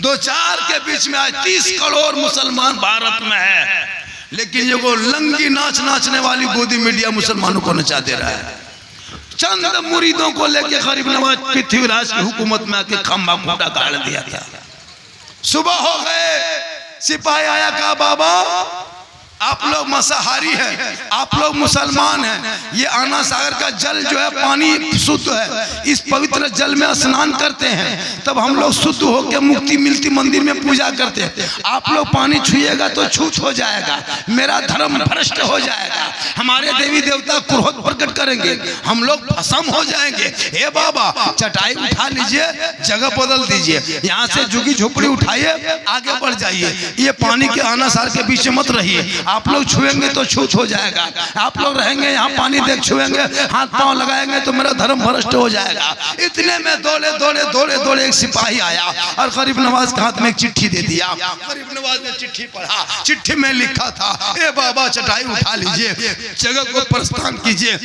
2-4 के बीच में आज 30 करोड़ मुसलमान भारत में है, लेकिन ये वो लंगी नाच नाचने वाली गोदी मीडिया मुसलमानों को नचा दे रहा है। चंद मुरीदों को लेके गरीब नवाज पृथ्वीराज की हुकूमत में आके खंभा खूंटा गाड़ दिया था। सुबह हो गए, सिपाही आया, कहा बाबा आप लोग मांसाहारी हैं, आप लोग मुसलमान हैं, ये आना सागर का जल जो है पानी शुद्ध है, इस पवित्र जल में स्नान करते हैं तब हम लोग शुद्ध होकर मुक्ति मिलती, मंदिर में पूजा करते हैं। आप लोग पानी छुएगा तो छूत हो जाएगा, मेरा धर्म भ्रष्ट हो जाएगा, हमारे देवी देवता क्रोध प्रकट करेंगे, हम लोग भस्म हो जाएंगे। हे बाबा चटाई उठा लीजिए, जगह बदल दीजिए, यहाँ से झुग्गी झोपड़ी उठाइए, आगे बढ़ जाइए, ये पानी के आना सार के बीच मत रहिए। आप लोग छुएंगे तो छूत हो जाएगा, आप लोग रहेंगे यहाँ पानी देख छुएंगे, हाथ पांव लगाएंगे तो मेरा धर्म भ्रष्ट हो जाएगा। इतने में दौड़े एक सिपाही आया और गरीब नवाज के हाथ में एक चिट्ठी दे दिया। गरीब नवाज ने चिट्ठी पढ़ा, चिट्ठी में लिखा था, ए बाबा चटाई उठा लीजिए, जगह को प्रस्थान कीजिए,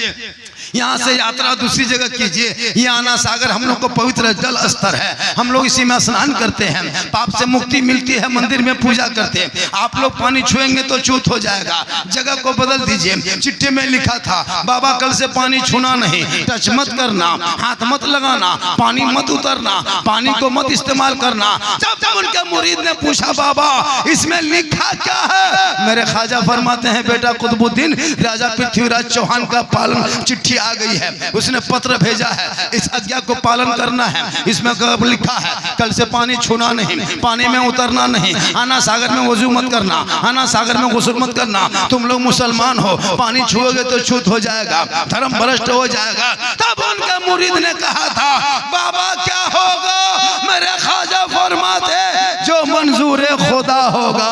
यहाँ से यात्रा दूसरी जगह कीजिए, ये आना सागर हम लोग को पवित्र जल स्तर है, हम लोग इसी में स्नान करते हैं, पाप से मुक्ति मिलती है, मंदिर में पूजा करते हैं, आप लोग पानी छुएंगे तो छूत हो जाएगा, जगह को बदल दीजिए। चिट्ठी में लिखा था, बाबा कल से पानी छूना नहीं, टच मत करना, हाथ मत लगाना, पानी मत उतरना, पानी को मत इस्तेमाल करना। जब उनके मुरीद ने पूछा, बाबा इसमें लिखा क्या है? मेरे ख्वाजा फरमाते हैं, बेटा कुतुबुद्दीन राजा पृथ्वीराज चौहान का पालन चिट्ठी आ गई है, उसने पत्र भेजा है, इस आज्ञा को पालन करना है। इसमें लिखा है कल से पानी छूना नहीं, पानी में उतरना नहीं, आना सागर में वजू मत करना, आना सागर में गुस्ल मत करना, तुम लोग मुसलमान हो, पानी छुओगे तो छूत हो जाएगा, धर्म भ्रष्ट हो जाएगा। तब उनके मुरीद ने कहा था, बाबा क्या होगा? मेरे ख्वाजा फरमाते जो मंजूर खुदा होगा।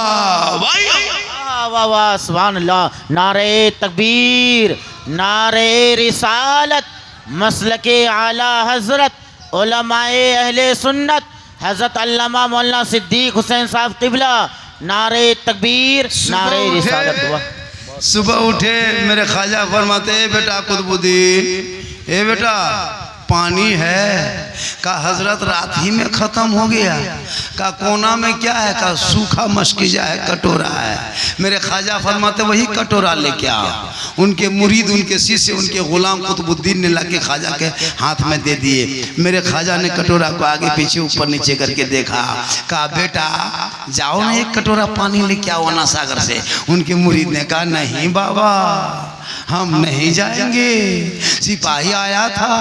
वाह सुभान अल्लाह। नारे तकबीर, नारे रिसालत, मसलके आला हजरत उलमाए अहले सुन्नत हजरत अल्लामा मौलाना सिद्दीक हुसैन साहब किबला। नारे तकबीर, नारे रिसालत। वाह। सुबह उठे मेरे ख्वाजा फरमाते, ए बेटा कुतुबुद्दीन, ए बेटा पानी है? का हजरत रात ही में ख़त्म हो गया। का कोना में क्या है? का सूखा मशकीजा है, कटोरा है। मेरे ख्वाजा फरमाते वही कटोरा लेके आओ। उनके मुरीद, उनके शिष्य, उनके गुलाम कुतुबुद्दीन ने लाके ख्वाजा के हाथ में दे दिए। मेरे ख्वाजा ने कटोरा को आगे पीछे ऊपर नीचे करके देखा। कहा बेटा जाओ ना एक कटोरा पानी लेके आओ ना सागर से। उनके मुरीद ने कहा नहीं बाबा हम नहीं जाएंगे, सिपाही आया था,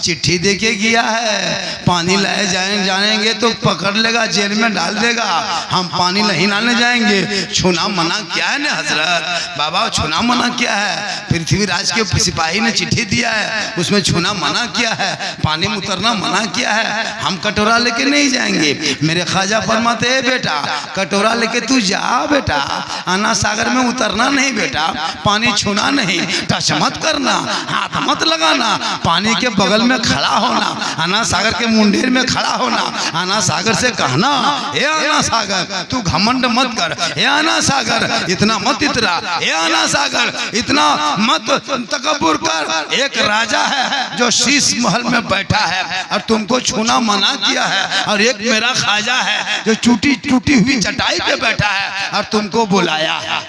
चिट्ठी देके गया है, पानी लाए जाएंगे तो पकड़ लेगा, जेल में डाल देगा, हम पानी नहीं लाने जाएंगे। छूना मना किया है ना हजरत, बाबा छूना मना किया है। पृथ्वीराज के सिपाही ने चिट्ठी दिया है, उसमें छूना मना किया है, पानी में उतरना मना किया है, हम कटोरा लेके नहीं जाएंगे। मेरे ख्वाजा फरमाते बेटा कटोरा लेके तू जा बेटा, आना सागर में उतरना नहीं बेटा, पानी छूना नहीं, टच मत करना, हाथ मत लगाना, पानी के बगल में खड़ा होना, आना सागर के मुंडेर में खड़ा होना, आना सागर से कहना हे आना सागर तू घमंड मत कर, हे आना सागर इतना मत इतरा, हे आना सागर इतना मत तकब्बुर कर। एक राजा है जो शीश महल में बैठा है और तुमको छूना मना किया है, और एक मेरा ख्वाजा है जो टूटी हुई चटाई पे बैठा है और तुमको बुलाया है।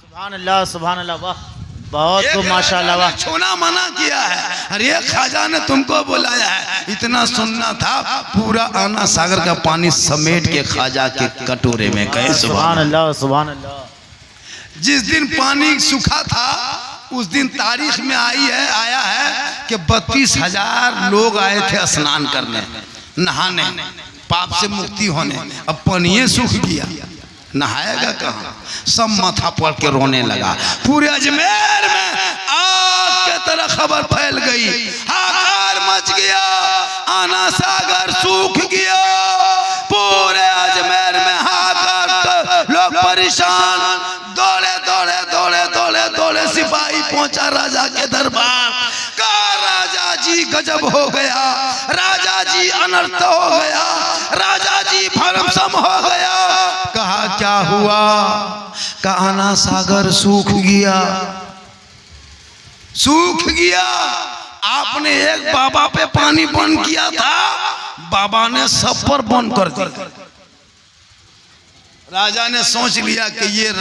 सुभान अल्लाह, सुभान अल्लाह। वाह, बहुत खूब माशाअल्लाह। वाह, छूना मना किया है और ये ख्वाजा ने तुमको बुलाया है। इतना सुनना था, पूरा आना सागर का पानी समेट के ख्वाजा के कटोरे में गए। सुभान अल्लाह, सुभान अल्लाह। जिस दिन पानी सूखा था उस दिन तारीख में आया है कि 32,000 लोग आए थे स्नान करने, नहाने, पाप से मुक्ति होने। अब पानी सूख गया, नहाएगा कहाँ? सब माथा पड़ के रोने लगा। पूरे अजमेर में आग के तरह खबर फैल गई, हाहाकार मच गया, आना सागर सूख गया। पूरे अजमेर में हाहाकार, लोग परेशान, दौड़े दौड़े दौड़े दौड़े दौड़े सिपाही पहुंचा राजा के दरबार। कहा राजा जी गजब हो गया, राजा जी अनर्थ हो गया, राजा जी भरमसम हो गया। कहा क्या हुआ? कहा आना सागर सूख गया, सूख गया। आपने एक बाबा पे पानी बंद किया था, बाबा ने सब पर बंद कर दिया। राजा ने सोच लिया कि ये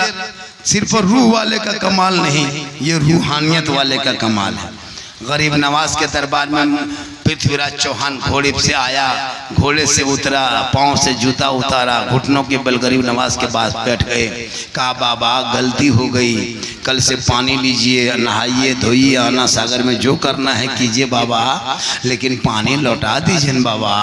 सिर्फ रूह वाले का कमाल नहीं, ये रूहानियत वाले का कमाल है। गरीब नवाज के दरबार में पृथ्वीराज चौहान घोड़े से आया, घोड़े से उतरा, पांव से जूता उतारा, घुटनों के बल गरीब नवाज के पास बैठ गए। कहा बाबा गलती हो गई, कल से पानी लीजिए, नहाइए, धोइए, आना सागर में जो करना है कीजिए बाबा, लेकिन पानी लौटा दीजिए बाबा।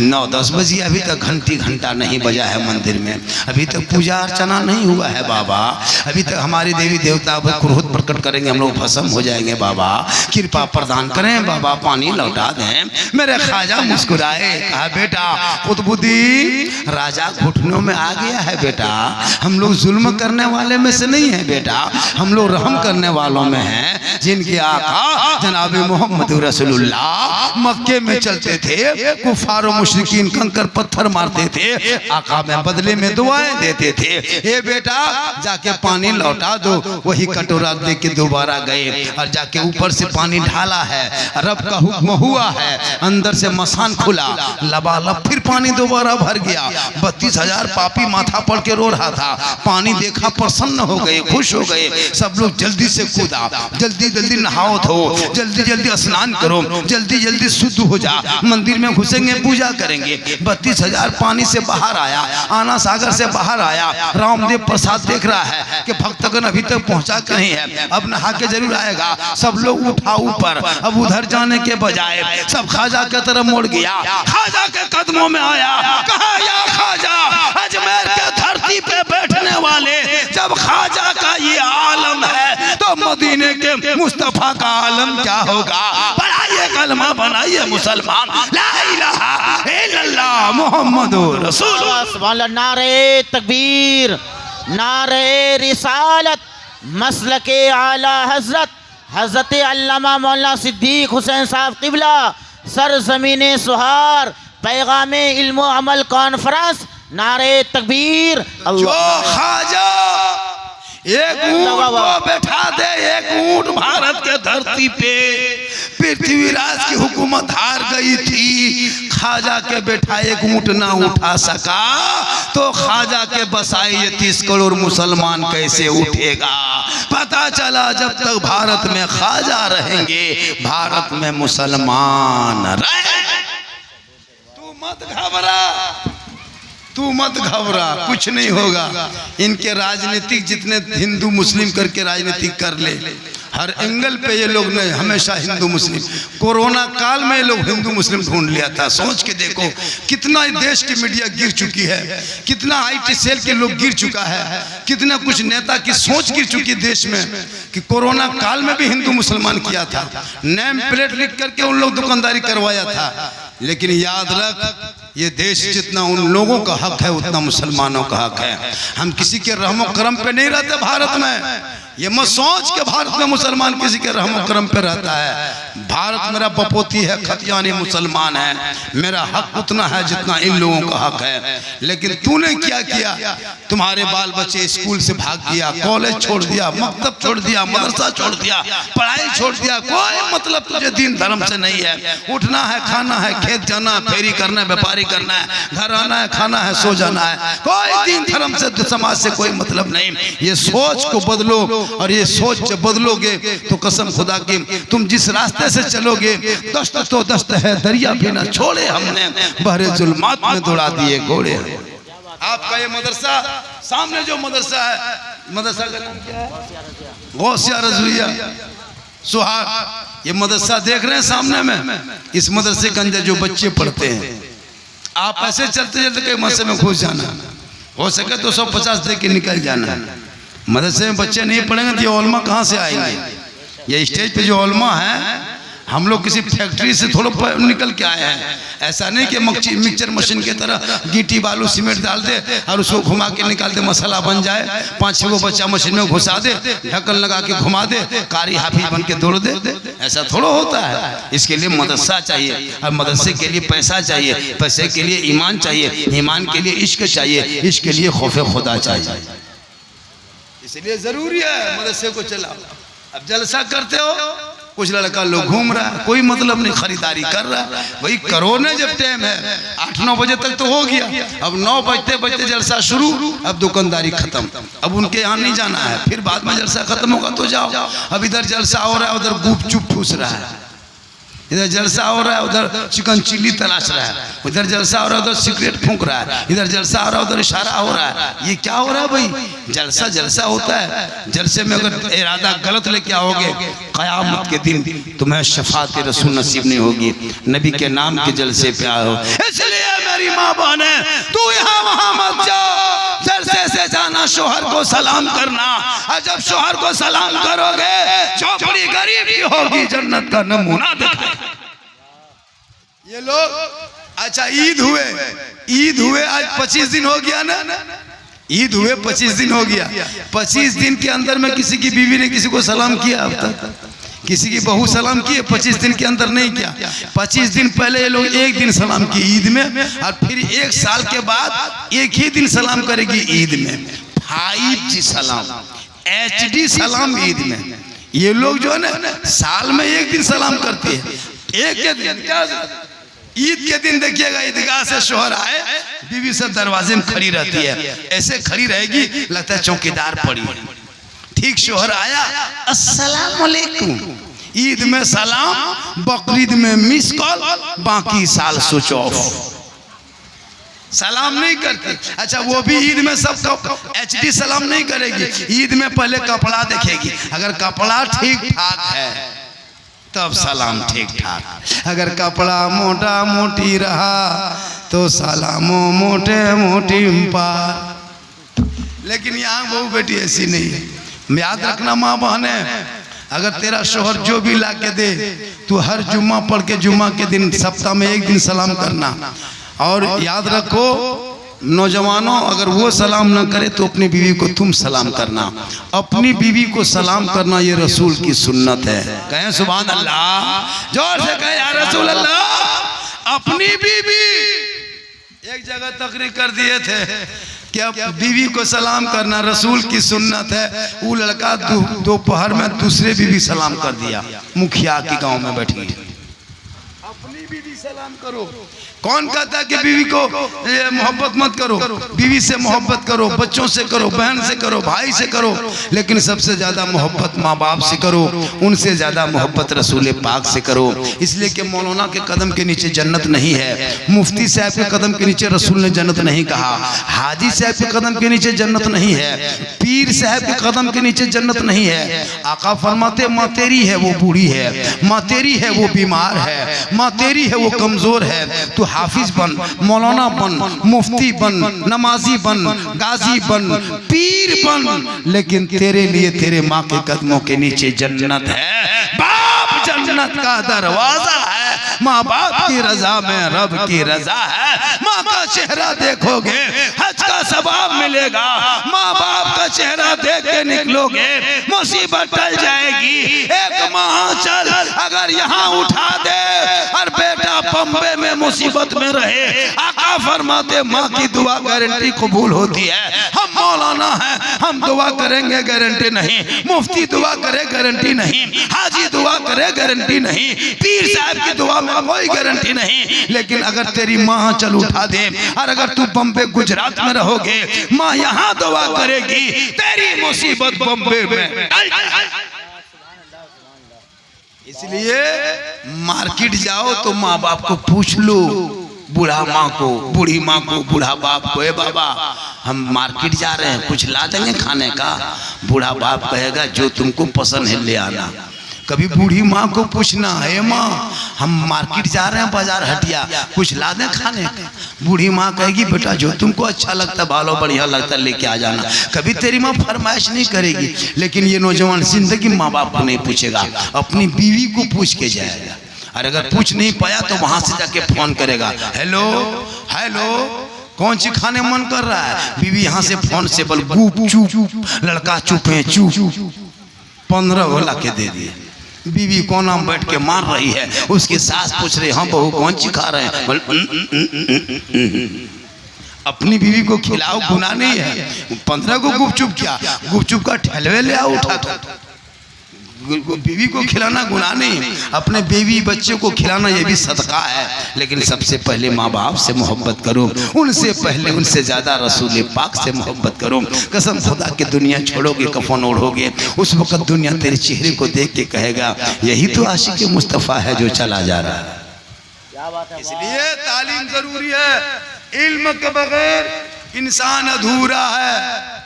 9-10 बजे अभी तक घंटा नहीं बजा है मंदिर में, अभी तक पूजा अर्चना नहीं हुआ है बाबा, अभी तक हमारे देवी देवता क्रोध प्रकट करेंगे, हम लोग भस्म हो जाएंगे बाबा, कृपा प्रदान करें बाबा, पानी लौटा दें। मेरे ख्वाजा मुस्कुराए, कहा बेटा कुतुबुद्दीन राजा घुटनों में आ गया है बेटा, हम लोग जुल्म करने वाले में से नहीं है बेटा, हम लोग रहम करने वालों में हैं, जिनके आका जनाब मोहम्मद रसूलुल्लाह मक्के में चलते थे, कुफार और मुशरिकीन कंकर पत्थर मारते थे, आका में बदले में दुआएं देते थे। ए बेटा जाके पानी लौटा दो। वही कटोरा दे के दोबारा गए और जाके ऊपर से पानी ढाला है, रब का हुक्म हुआ है, अंदर से मसान खुला, लबालब फिर पानी दोबारा भर गया। 32,000 पापी माथा पड़ के रो रहा था, पानी देखा प्रसन्न हो गए, खुश हो गए, सब लोग जल्दी से कूदा, जल्दी जल्दी नहाओ धो, जल्दी जल्दी स्नान करो, जल्दी जल्दी शुद्ध हो जा, मंदिर में घुसेंगे पूजा करेंगे। 32,000 पानी से बाहर आया, आना सागर से बाहर आया। रामदेव प्रसाद देख रहा है कि भक्तगण अभी तक पहुंचा कहीं है, अब नहा के जरूर आएगा। सब लोग उठा ऊपर, अब उधर जाने के बजाय सब ख्वाजा की तरफ मुड़ गया, ख्वाजा के कदमों में आया, कहा या ख्वाजा, अजमेर के धरती पे बैठने वाले जब ख्वाजा का ये आलम है तो मदीने के मुस्तफा का आलम क्या होगा? पढ़ाइए कलमा, बनाइए मुसलमान, ला इलाहा इल्लल्लाह मुहम्मदुर रसूलुल्लाह। सुभान अल्लाह। नारे तकबीर, नारे रिसालत मसलके आला हजरत हजरत अल्लामा मौलाना सिद्दीक हुसैन साहब क़िबला सरज़मीन सुहार पैगाम इल्म अमल कॉन्फ्रेंस नारे तकबीर। जो ख्वाजा एक ऊंट को बैठा दे, एक ऊंट भारत के धरती पे पृथ्वीराज की हुकूमत हार गई थी, ख्वाजा के बैठा एक ऊंट ना उठा सका तो ख्वाजा के बसाए ये 30 करोड़ मुसलमान कैसे उठेगा। पता चला जब तक भारत में ख्वाजा रहेंगे भारत में मुसलमान रहे। तू मत घबरा, तू मत घबरा, कुछ नहीं होगा। इनके राजनीतिक जितने हिंदू मुस्लिम करके राजनीतिक कर ले, हर एंगल पे ये लोग नहीं, हमेशा हिंदू मुस्लिम। कोरोना काल में ये लोग हिंदू मुस्लिम ढूंढ लिया था। सोच के देखो कितना देश की मीडिया गिर चुकी है, कितना IT सेल के लोग गिर चुका है, कितना कुछ नेता की सोच गिर चुकी है देश में कि कोरोना काल में भी हिंदू मुसलमान किया था, नेम प्लेट लिख करके उन लोग दुकानदारी करवाया था। लेकिन याद रख, ये देश जितना उन लोगों का हक है उतना मुसलमानों का हक है। हम किसी के रहमो करम पे नहीं रहते भारत में। ये मत सोच के भारत में मुसलमान किसी के रहमो करम पे रहता है। भारत मेरा बपोती है, खतियानी मुसलमान है, मेरा हक उतना है जितना इन लोगों का हक है। लेकिन तूने क्या किया? तुम्हारे बाल बच्चे स्कूल से भाग गया, कॉलेज छोड़ दिया, मकतब छोड़ दिया, मदरसा छोड़ दिया, पढ़ाई छोड़ दिया। कोई मतलब तुझे दीन धर्म से नहीं है। उठना है, खाना है, खेत जाना, फेरी करना है, व्यापारी करना है, घर आना है, खाना है, सो जाना है। कोई दीन धर्म से, समाज से कोई मतलब नहीं। ये सोच को बदलो, और ये सोच जब बदलोगे तो कसम खुदा की तुम जिस रास्ते से चलोगे, दस्त तो दस्त है, दरिया भी ना छोड़े हमने, बहरे जुल्मात में दौड़ा दिए घोड़े। आपका ये मदरसा सामने जो मदरसा है, मदरसा का नाम क्या है? गौसिया रज़विया सुहाग। ये मदरसा देख रहे हैं सामने में, इस मदरसे के अंदर जो बच्चे पढ़ते हैं, आप ऐसे चलते चलते कहीं मदरसे में घुस जाना, हो सके तो 150 दे के निकल जाना। मदरसे में बच्चे नहीं पढ़ेंगे तो ये ओलमा कहाँ से आएंगे? ये स्टेज पे जो ओलमा है, हम लोग किसी फैक्ट्री से थोड़ा निकल के आए हैं। ऐसा नहीं कि मिक्सचर मशीन की तरह गिट्टी बालू सीमेंट डाल दे और उसको घुमा के निकाल दे, मसाला बन जाए, 5-6 गो बच्चा मशीन में घुसा दे, ढक्कन लगा के घुमा दे, कारी हाफिज बन के दौड़ दे। ऐसा थोड़ा होता है। इसके लिए मदरसा चाहिए, और मदरसे के लिए पैसा चाहिए, पैसे के लिए ईमान चाहिए, ईमान के लिए इश्क चाहिए, इश्क के लिए खौफ खुदा चाहिए। इसलिए जरूरी है मदरसे को चलाओ। अब जलसा करते हो, कुछ लड़का लोग घूम रहा है, कोई मतलब नहीं, खरीदारी कर रहा है। वही करोने जब टाइम है 8-9 बजे तक तो हो गया, अब 9 बजते बजते जलसा शुरू, अब दुकानदारी खत्म, अब उनके यहाँ नहीं जाना है, फिर बाद में जलसा खत्म होगा तो जाओ। अब इधर जलसा हो रहा है, उधर गुपचुप ठूस रहा है, इधर जलसा हो रहा है, उधर चिकन चिल्ली तलाश रहा है, उधर जलसा हो रहा है, उधर सिगरेट फूंक रहा है, इधर जलसा हो रहा है, उधर इशारा हो रहा है। ये क्या हो रहा है भाई? जलसा जलसा होता है। जलसे में अगर इरादा गलत लेके आओगे, क़यामत के दिन तुम्हें शफात रसूल नसीब नहीं होगी। नबी के नाम के जलसे पे आओ। इसलिए मेरी माँ बहने, तू यहाँ वहाँ मत जाओ, जलसे से जाना, शोहर को सलाम करना, और जब शोहर को सलाम करोगे, झोपड़ी गरीब की होगी, जन्नत का नमूना दिखाएगा। ये लोग अच्छा ईद हुए आज 25 दिन हो गया ना, ईद हुए 25 दिन हो गया। 25 दिन के अंदर में किसी की बीवी ने किसी को सलाम किया? अब तक किसी की बहू सलाम की? 25 दिन के अंदर नहीं किया। 25 दिन पहले ये लोग एक दिन सलाम किए ईद में, और फिर 1 साल के बाद एक ही दिन सलाम करेगी ईद में। 5G सलाम, HD सलाम ईद में। ये लोग जो है ना साल में एक दिन सलाम करती है। एक के दिन क्या, ईद के दिन देखिएगा ईदगाह से शोहर आए, बीवी सब दरवाजे में खड़ी रहती है, ऐसे खड़ी रहेगी लगता है चौकीदार पड़ी। ठीक शोहर आया, अस्सलाम वालेकुम। ईद में सलाम, बकरीद में मिस कॉल, बाकी साल स्विच ऑफ, सलाम नहीं करती। अच्छा वो भी ईद में सब HD सलाम नहीं करेगी, ईद में पहले कपड़ा देखेगी, अगर कपड़ा ठीक ठाक है तब सलाम ठीक ठाक, अगर कपड़ा मोटा मोटी रहा तो सलामो मोटे मोटी पार। लेकिन यहाँ बहू बेटी ऐसी नहीं है। याद रखना माँ बहने, अगर तेरा शोहर जो भी ला के दे, तू हर जुम्मा पढ़ के जुम्मा के दिन सप्ताह में एक दिन सलाम करना। और याद रखो नौजवानों, अगर वो सलाम ना करे तो अपनी बीवी को तुम सलाम करना। अपनी बीवी को सलाम करना ये रसूल की सुन्नत है। कहें सुभान अल्लाह, जोर से कहें या रसूल अल्लाह। अपनी बीवी, एक जगह तकरीर कर दिए थे कि अब बीवी को सलाम करना रसूल की सुन्नत है। वो लड़का दोपहर में दूसरे बीवी सलाम कर दिया, मुखिया की गांव में बैठी है। अपनी बीवी सलाम करो। कौन कहता है कि बीवी को मोहब्बत मत करो? बीवी से मोहब्बत करो, बच्चों से करो, बहन से करो, भाई से करो, लेकिन सबसे ज्यादा मोहब्बत माँ बाप से करो। उनसे ज्यादा मोहब्बत रसूल पाक से करो। इसलिए कि मौलाना के कदम के नीचे जन्नत नहीं है, मुफ्ती साहब के कदम के नीचे रसूल ने जन्नत नहीं कहा, हाजी साहब के कदम के नीचे जन्नत नहीं है, पीर साहब के कदम के नीचे जन्नत नहीं है। आका फरमाते माँ तेरी है वो बूढ़ी है, माँ तेरी है वो बीमार है, माँ तेरी है वो कमजोर है। तू हाफिज बन, मौलाना बन, मुफ्ती बन, नमाजी बन, गाजी बन, पीर बन, लेकिन तेरे लिए तेरे माँ के कदमों के नीचे जन्नत है। बाप जन्नत का दरवाजा है, माँ बाप की रजा में रब की रजा है। माँ का चेहरा देखोगे हज का सवाब मिलेगा, माँ बाप का चेहरा देख के निकलोगे मुसीबत टल जाएगी। एक माँ चल अगर यहाँ उठा दे और बेटा बम्बे में मुसीबत में रहे, आका फरमाते माँ की दुआ गारंटी कबूल होती है। हम मौलाना हैं, हम दुआ करेंगे गारंटी नहीं, मुफ्ती दुआ करे गारंटी नहीं, हाजी दुआ करे गारंटी नहीं, पीर साहब की दुआ में कोई गारंटी नहीं। लेकिन अगर तेरी माँ चल उठा दे और अगर तू बम्बे गुजरात में रहोगे, माँ यहाँ दुआ करेगी, तेरी मुसीबत बम्बे में। इसलिए मार्केट जाओ तो माँ बाप को पूछ लो, बूढ़ा माँ को, बूढ़ी माँ को, बूढ़ा बाप को, ए बाबा हम मार्केट जा रहे हैं, कुछ ला देंगे खाने का? बूढ़ा बाप कहेगा जो तुमको पसंद है ले आना। कभी बूढ़ी माँ को पूछना है माँ हम मार्केट जा रहे हैं बाजार हटिया, कुछ ला दें खाने का? बूढ़ी माँ कहेगी बेटा जो तुमको अच्छा लगता, भालो बढ़िया लगता लेके आ जाना। कभी तेरी माँ फरमाइश नहीं करेगी। लेकिन ये नौजवान जिंदगी माँ बाप को नहीं पूछेगा, अपनी बीवी को पूछ के जाएगा। और अगर पूछ नहीं पाया तो वहां से जाके फोन करेगा, हेलो हेलो कौन सी खाने मन कर रहा है? बीवी यहाँ से फोन से बोल गुप चुप, लड़का चुप है चुप, 15 गोला के दे दिए। बीवी कोना में बैठ के मार रही है, उसकी सास पूछ रही हाँ बहू कौन सी खा रहे हैं? अपनी बीवी को खिलाओ गुनाह नहीं है। 15 को गुपचुप क्या, गुपचुप का ठहलवे ले आओ उठा दो। बीवी को खिलाना गुनाह नहीं, अपने बीवी बच्चे को खिलाना ये भी सदका है। लेकिन सबसे पहले माँ बाप से मोहब्बत करो, उनसे पहले उनसे ज्यादा रसूल पाक से मोहब्बत करो। कसम खुदा की दुनिया छोड़ोगे, कफन ओढ़ोगे, उस वक्त दुनिया तेरे चेहरे को देख के कहेगा यही तो आशिक मुस्तफ़ा है जो चला जा रहा है। इसलिए तालीम जरूरी है, इल्म के बगैर इंसान अधूरा है।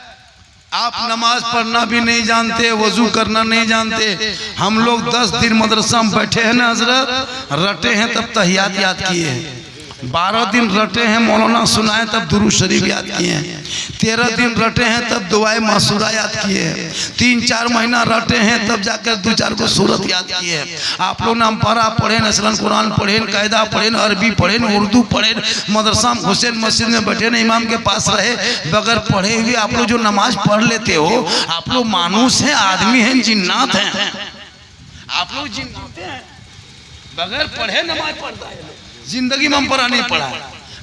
आप नमाज पढ़ना भी नहीं जानते, वजू करना नहीं जानते। हम लोग 10 दिन मदरसा में बैठे हैं ना हजरत, रटे हैं तब तहियात याद किए हैं। 12 दिन रटे हैं मौलाना सुनाए तब दुरूद शरीफ याद किए हैं। 13 दिन रटे हैं तब दुआए मासूरा याद किए हैं। 3-4 महीना रटे हैं तब जाकर 2-4 को सूरत याद किए हैं। आप लोग नाम पढ़ा पढ़े, नसलन कुरान पढ़े, कायदा पढ़े, अरबी पढ़े, उर्दू पढ़े, मदरसा में हुसैन मस्जिद में बैठे न इमाम के पास रहे, बगैर पढ़े हुए आप लोग जो नमाज पढ़ लेते हो, आप लोग मानुस हैं, आदमी हैं, जिन्नात हैं। आप लोग जिन्नात हैं, बगैर पढ़े नमाज पढ़ता है। जिंदगी में हम पढ़ा नहीं पढ़ा,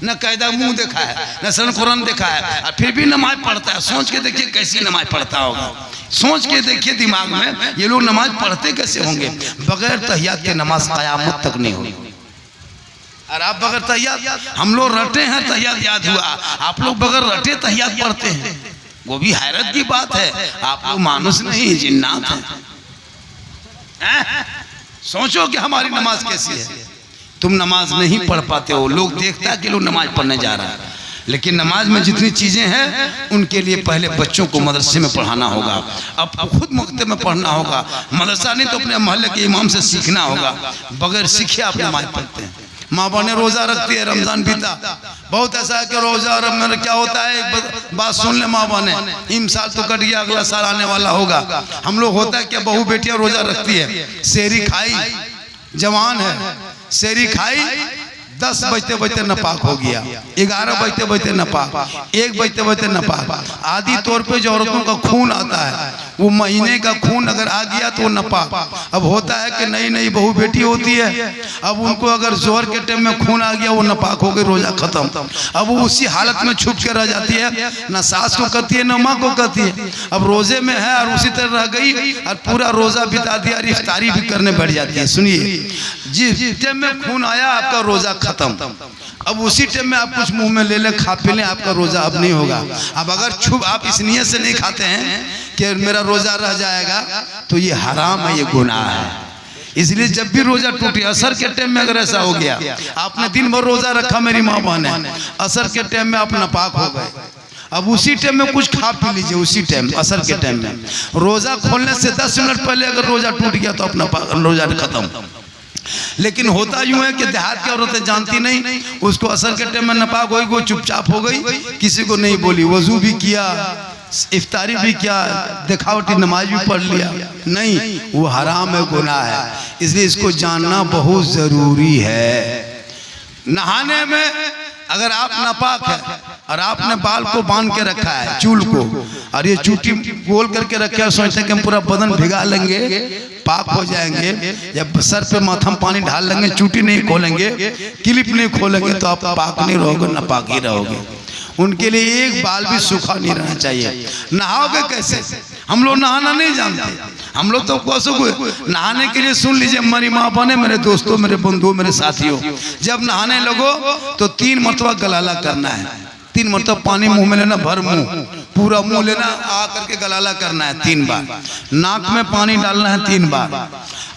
न कायदा मुंह देखा है, न सन कुरान देखा है, और फिर भी नमाज पढ़ता है। सोच के देखिए कैसी नमाज पढ़ता होगा, सोच के देखिए दिमाग में ये लोग नमाज पढ़ते कैसे होंगे। बगैर तहियात के नमाज कयामत तक नहीं होगी। और आप बगैर तहियात, हम लोग रटे हैं तहियात याद हुआ, आप लोग बगैर रटे तहियात पढ़ते हैं, वो भी हैरत की बात है। आप लोग मानुस नहीं जिन्नात हैं। सोचो कि हमारी नमाज कैसी है। तुम नमाज नहीं पढ़ पाते हो, लोग देखता है कि लोग नमाज पढ़ने जा रहा है, लेकिन नमाज में जितनी चीजें हैं उनके लिए पहले बच्चों को मदरसे में पढ़ाना होगा, अब खुद मकतब में पढ़ना होगा। मदरसा नहीं तो अपने मोहल्ले के इमाम से सीखना होगा। बगैर सीखे आप नमाज पढ़ते हैं। माँ बहने रोजा रखती है, रमजान बीता, बहुत ऐसा है कि रोजा में क्या होता है, एक बात सुन ले माँ बहने, इन साल तो कट गया, अगला साल आने वाला होगा। हम लोग होता है क्या, बहू बेटियां रोजा रखती है, सेहरी खाई, जवान है, सेहरी खाई, 10 बजते बजते नापाक हो गया, 11 बजते बजते नापाक, 1 बजते बजते नापाक। आदि तौर पे जो औरतों का खून आता है वो महीने का खून अगर आ गया तो नापाक। अब होता है कि नई नई बहू बेटी होती है, अब उनको अगर जोहर के टाइम में खून आ गया वो नापाक हो गई, रोजा खत्म। अब वो उसी हालत में छुप के रह जाती है, ना सास को कहती है ना माँ को कहती है। अब रोजे में है और उसी तरह रह गई और पूरा रोजा बिता दिया और इफ्तारी भी करने बैठ जाती है। सुनिए, जिस टाइम में खून आया आपका रोजा खत्म, अब उसी टाइम में आप कुछ मुंह में ले ले खा पी लें, आपका रोजा अब नहीं होगा। अब अगर छुप आप इस नियत से नहीं खाते हैं कि मेरा रोजा रह जाएगा तो ये हराम है, ये गुनाह है। इसलिए जब भी रोजा टूटे, असर के टाइम में अगर ऐसा हो गया, आपने दिन भर रोजा रखा, मेरी माँ बहन है, असर के टाइम में आप नापाक हो गए, अब उसी टाइम में कुछ खा पी लीजिए, उसी टाइम असर के टाइम में। रोजा खोलने से 10 मिनट पहले अगर रोजा टूट गया तो अपना रोजा खत्म। लेकिन होता यूं है कि देहात की औरतें जानती नहीं, उसको असर के टाइम में नापाक हो गई, वो चुपचाप हो गई, किसी को नहीं बोली, वजू भी किया, इफ्तारी भी किया, दिखावटी नमाज भी पढ़ लिया, नहीं, वो हराम है, गुनाह है। इसलिए इसको जानना बहुत जरूरी है। नहाने में अगर आप नापाक है और आपने बाल को बांध के रखा है, चूल को, और ये चूटी गोल करके रखे है, सोचते हैं कि हम पूरा बदन भिगा लेंगे, पाक हो जाएंगे, या सर पे माथा में पानी डाल लेंगे, चूटी नहीं खोलेंगे, क्लिप नहीं खोलेंगे, तो आप पाक नहीं रहोगे, नापाक ही रहोगे। उनके लिए एक बाल भी सूखा नहीं रहना चाहिए। नहाओगे कैसे? हम लोग नहाना नहीं जानते, हम लोग तो नहाने के लिए सुन लीजिए, हमारी माँ बने, मेरे दोस्तों, मेरे बंधुओं, मेरे साथियों, जब नहाने लगो तो 3 मरतबा गलाला करना है, 3 मरतबा पानी मुंह में लेना, भर मुंह, पूरा मुंह लेना, आ करके गलाला करना है 3 बार, नाक में पानी डालना है 3 बार,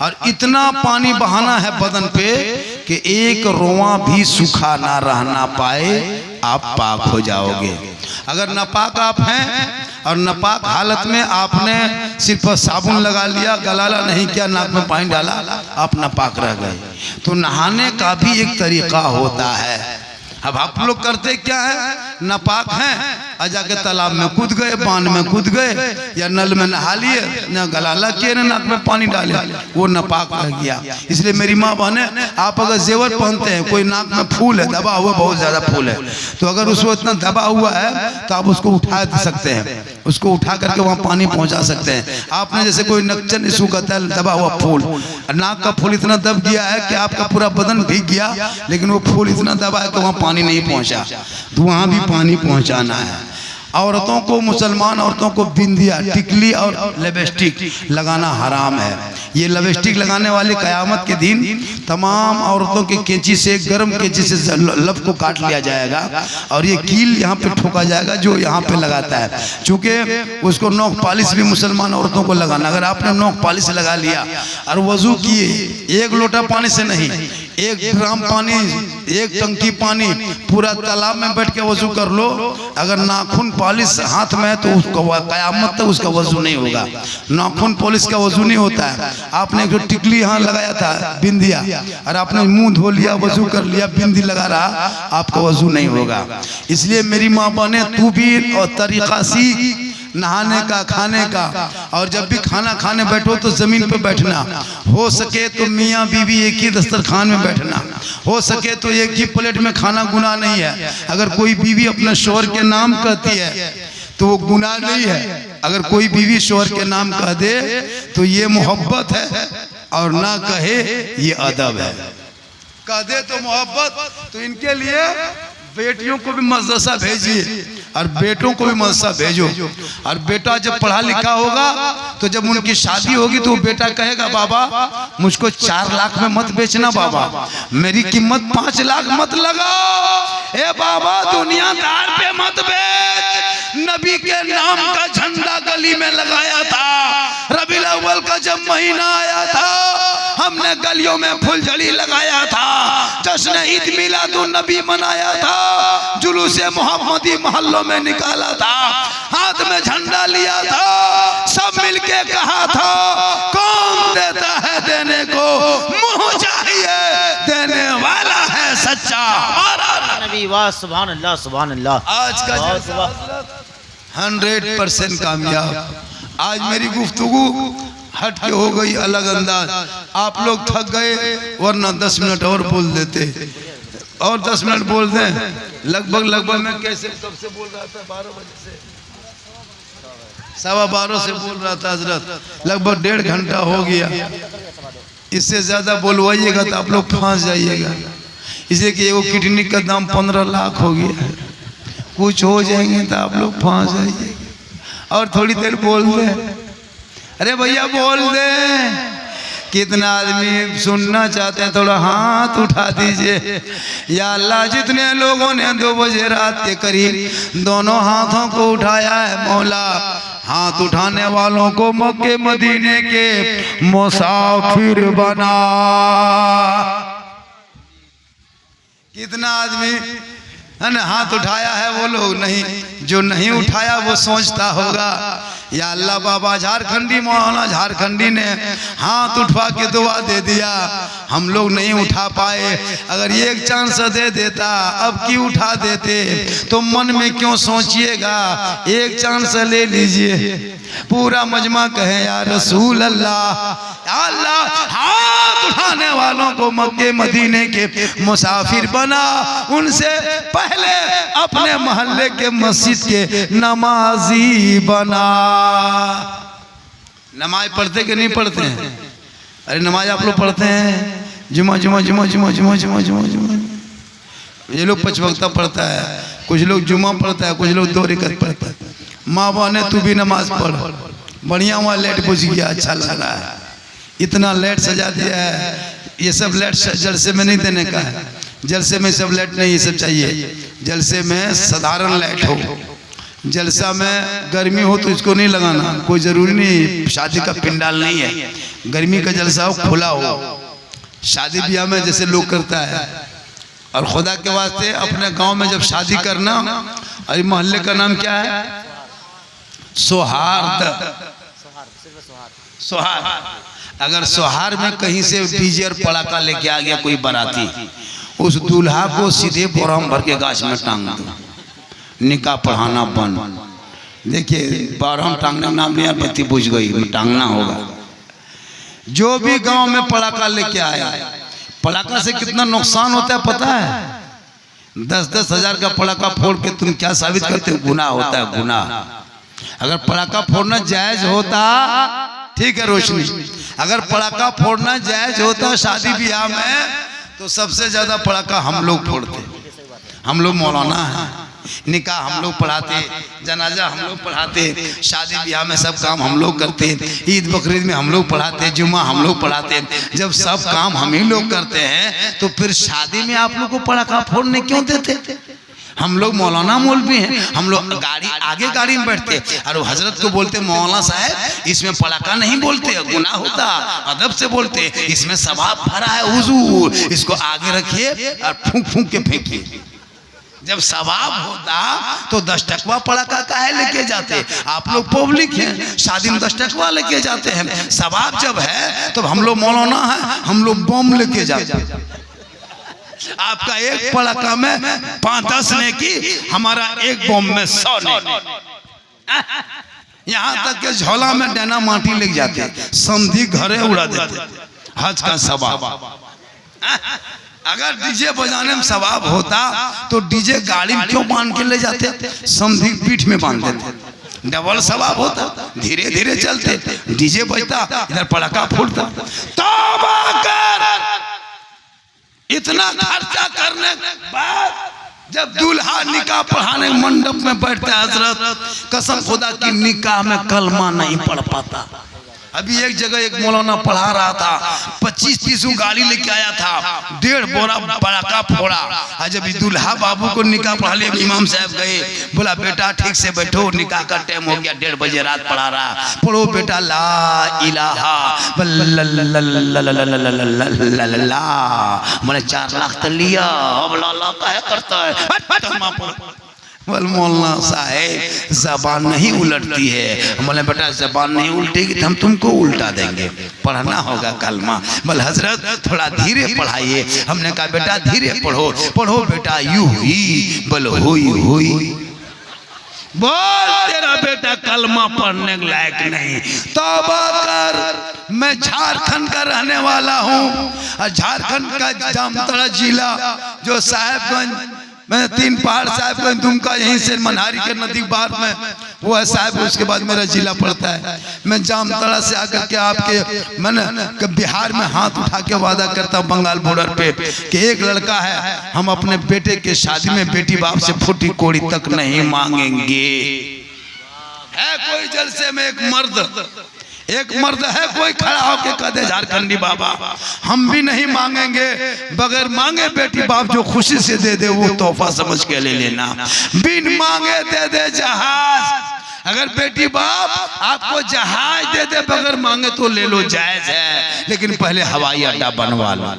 और इतना पानी बहाना है बदन पे कि एक रोआ भी सूखा ना रहना पाए, आप पाक हो जाओगे। अगर नापाक आप हैं और नापाक हालत में आपने सिर्फ साबुन लगा लिया, गलाला नहीं किया, नाक में पानी डाला, आप नापाक रह गए। तो नहाने का भी एक तरीका होता है। अब आप लोग करते क्या है, नापाक हैं और जाके तालाब में कूद गए, बांध में कूद गए, या नल में नहा लिए, न गलाला किए न नाक में पानी डाले, वो नापाक रह गया। इसलिए मेरी माँ बहने, आप अगर जेवर पहनते हैं, कोई नाक में फूल है, दबा हुआ, बहुत ज्यादा फूल है, तो अगर उसको इतना दबा हुआ है तो आप उसको उठा सकते हैं, उसको उठा करके वहाँ पानी पहुँचा सकते हैं। आपने जैसे कोई नक्चन इसू कहता है, दबा हुआ फूल, नाक का फूल इतना दब गया है कि आपका पूरा बदन भीग गया, लेकिन वो फूल इतना दबा है कि वहाँ पानी नहीं पहुँचा, तो वहाँ भी पानी पहुँचाना है। औरतों को, मुसलमान औरतों को बिंदिया, टिकली और लिपस्टिक लगाना हराम है। ये लिपस्टिक लगाने वाले क़यामत के दिन तमाम औरतों के कैंची से, गर्म कैंची से लब को काट लिया जाएगा और ये कील यहाँ पे ठोका जाएगा जो यहाँ पे लगाता है। चूँकि उसको नोक पालिश भी मुसलमान औरतों को लगाना, अगर आपने नोक पालिश लगा लिया और वजू किए, 1 लोटा पानी से नहीं, 1 ड्राम पानी, 1 टंकी पानी, पूरा तालाब में बैठ के वजू कर लो, अगर नाखून पॉलिश हाथ में है तो उसका क़यामत तक उसका वजू नहीं होगा। नाखून पॉलिश का वजू नहीं होता है। आपने जो टिकली यहाँ लगाया था, बिंदिया, और आपने मुंह धो लिया, वजू कर लिया, बिंदी लगा रहा, आपका वजू नहीं होगा। इसलिए मेरी माँ बहने, तू भी और तरीका सीख नहाने का, खाने का, और जब भी खाना खाने बैठो तो जमीन पे बैठना, हो सके तो मियाँ बीवी एक ही दस्तरखान में बैठना, हो सके तो एक ही प्लेट में खाना, गुनाह नहीं है। अगर कोई बीवी अपने शौहर के नाम कहती है तो वो गुनाह नहीं है। अगर कोई बीवी शौहर के नाम कह दे तो ये मोहब्बत है, और ना कहे ये अदब है। कह दे तो मोहब्बत, तो इनके लिए बेटियों को भी मदरसा भेजिए और बेटों को भी मदरसा भेजो। और बेटा जब पढ़ा लिखा होगा तो जब उनकी शादी होगी तो बेटा कहेगा, बाबा मुझको 4 लाख में मत बेचना, बाबा मेरी कीमत 5 लाख मत लगाओ, ए बाबा दुनियादार पे मत बेच। नबी के नाम का झंडा गली में लगाया था, रबीउल अव्वल का जब महीना आया था हमने गलियों में फुलझड़ी लगाया था, जश्न ईद मिलादुन नबी मनाया था, जुलूसे मोहम्मदी मोहल्लों में निकाला था, हाथ में झंडा लिया था, सब मिलके कहा था कौन देता है देने को, मुँह चाहिए देने वाला है सच्चा हमारा नबी। वाह, सुभान अल्लाह, सुभान अल्लाह। आज का 100% कामयाब। आज मेरी गुफ्तगू हट के हो गई, अलग अंदाज। आप लोग थक गए, वरना 10 मिनट और बोल देते। और 10 मिनट बोल दें। लगभग मैं कैसे कब से बोल रहा था, 12 बजे से 12:15 से बोल रहा था हजरत, लगभग 1.5 घंटा हो गया। इससे ज़्यादा बोलवाइएगा तो आप लोग फंस जाइएगा, इसलिए कि वो किडनी का दाम 15 लाख हो गया है। कुछ हो जाएंगे तो आप लोग फंस जाइएगा। और थोड़ी देर बोल दे, अरे भैया बोल दे। कितना आदमी सुनना चाहते हैं, थोड़ा हाथ उठा दीजिए। या अल्लाह, जितने लोगों ने 2 बजे रात के करीब दोनों हाथों को उठाया है मौला, हाथ उठाने वालों को मक्के मदीने के मुसाफिर बना। कितना आदमी है ना हाथ उठाया है, वो लोग नहीं, जो नहीं उठाया वो सोचता होगा या अल्लाह बाबा झारखंडी मौलाना झारखंडी ने हाथ उठवा के दुआ दे दिया, हम लोग नहीं उठा पाए। अगर एक चांस दे देता, अब की उठा देते, तो मन में क्यों सोचिएगा, एक चांस ले लीजिए। पूरा मजमा कहे या रसूल अल्लाह, अल्लाह हाथ उठाने वालों को मक्के मदीने के मुसाफिर बना, उनसे पहले अपने मोहल्ले के मस्जिद के नमाजी बना। नमाज पढ़ते कि नहीं पढ़ते हैं? अरे नमाज आप लोग पढ़ते हैं, जुमा जुमा जुमा जुमा जुमा जुमा जुमा जुमा, ये लोग 5 वक्त पढ़ता है, कुछ लोग जुमा पढ़ता है, कुछ लोग 2 रकात पढ़ता है। माँ बहने तू भी नमाज पढ़, बढ़िया वहाँ लेट पहुँच गया, अच्छा लग रहा है, इतना लेट सजा दिया है। ये सब लेट जलसे में नहीं देने का है, जलसे में सब लेट नहीं, ये सब चाहिए। जलसे में साधारण लेट हो, जलसा में गर्मी हो तो इसको नहीं लगाना, कोई ज़रूरी नहीं, शादी का पिंडाल नहीं है। गर्मी का जलसा हो, खुला हो, शादी ब्याह में जैसे लोग करता है। और खुदा के वास्ते अपने गांव में जब शादी करना, और मोहल्ले का नाम क्या है? सौहार्द। सौहार्द। अगर सौहार में कहीं से डीजे और पड़ाका लेके आ गया कोई बाराती, उस दूल्हा को सीधे बोराम भर के गाछ में टांग दो, निकाह पढ़ाना बंद। देखिए बोराम टांगने नाम लिया, बत्ती बुझ गई, टांगना होगा। जो भी गांव में पड़ाका लेके आया, पड़ाका से कितना नुकसान होता है पता है? 10-10 हज़ार का पड़ाका फोड़ के तुम क्या साबित करते हो? गुनाह होता है, गुनाह। अगर पड़ाका फोड़ना जायज होता, ठीक है रोशनी, अगर पड़ाका फोड़ना जायज होता शादी ब्याह में, तो सबसे ज्यादा पड़ाका हम लोग फोड़ते। हम लोग मौलाना हैं, निकाह हम लोग पढ़ाते, जनाजा हम लोग पढ़ाते, शादी ब्याह में सब काम हम लोग करते, ईद बकरीद में हम लोग पढ़ाते, जुम्मा हम लोग पढ़ाते। जब सब काम हम ही लोग करते हैं, तो फिर शादी में आप लोग को पड़ाका फोड़ने क्यों देते? हम लोग मौलाना मौलवी हैं, हम लोग गाड़ी आगे गाड़ी में बैठते और हजरत को बोलते मौलाना साहब इसमें पड़ाका नहीं बोलते, गुनाह होता, अदब से बोलते, इसमें सवाब भरा है हुजूर, इसको आगे रखिए और फूंक फूंक के फेंकिए। जब सवाब होता तो 10 टकवा पड़ाका काहे लेके जाते? आप लोग पब्लिक हैं, शादी में 10 टकवा लेके जाते हैं। सवाब जब है तो हम लोग मौलाना हैं, हम लोग बम लेके जाते हैं। आपका एक पड़ाका में 5-10 ने की, हमारा एक बम में 100 ने। यहाँ तक के झोला में डैना माटी लेके जाते, संधि घरे उड़ा देते, हज का सवाब। अगर डीजे बजाने में सवाब होता तो डीजे गाड़ी में क्यों बांध के ले जाते? संधि पीठ में बांध देते, डबल सवाब होता। धीरे धीरे चलते, डीजे बजता, इधर पड़ाका फूटता। तौबा कर, इतना खर्चा करने के बाद जब दूल्हा निकाह पढ़ाने मंडप में बैठता है, हजरत कसम खुदा की निकाह में कलमा नहीं पढ़ पाता। अभी एक जगह एक मौलाना पढ़ा रहा था, 25-30 गाड़ी लेके आया था, 1.5 बोरा पड़ाका फोड़ा। और जब दूल्हा बाबू को निकाह पढ़ा लिया, इमाम साहब गए, बोला बेटा ठीक से बैठो, निकाह का टाइम हो गया, 1:30 बजे रात पढ़ा रहा, पढ़ो बेटा ला इलाहा मैंने 4 लाख तो लिया, अब ला काहे करता है? मौलाना साहब जबान नहीं उलटती है। बोले बेटा जबान नहीं उल्टेगी तो हम तुमको उल्टा देंगे, पढ़ना होगा कलमा। बोले हजरत थोड़ा धीरे पढ़ाइए। हमने कहा बेटा धीरे पढ़ो, पढ़ो बेटा, यू ही बोलो हुई हुई। बोल तेरा बेटा कलमा पढ़ने लायक नहीं। तौबा कर। मैं झारखंड का रहने वाला हूँ और झारखंड का जामताड़ा जिला जो साहेबगंज मैं 3 पहाड़ साहेबगंज दुमका यहीं से मनहारी के नदी बार में वो है साहब। उसके बाद मेरा जिला पड़ता है। मैं जामताड़ा से आकर के आपके मैंने बिहार में हाथ उठा के वादा करता हूँ बंगाल बॉर्डर पे कि एक लड़का है, हम अपने बेटे के शादी में बेटी बाप से फूटी कोड़ी तक नहीं मांगेंगे। है कोई जलसे में एक मर्द है कोई खड़ा होके कह दे झारखंडी बाबा हम भी नहीं मांगेंगे, बगैर मांगे बेटी बाप जो खुशी से दे दे वो तोहफा समझ के ले लेना। बिन मांगे दे दे जहाज। अगर बेटी बाप आपको जहाज दे दे बगैर मांगे तो ले लो, जायज है, लेकिन पहले हवाई अड्डा बनवा लो।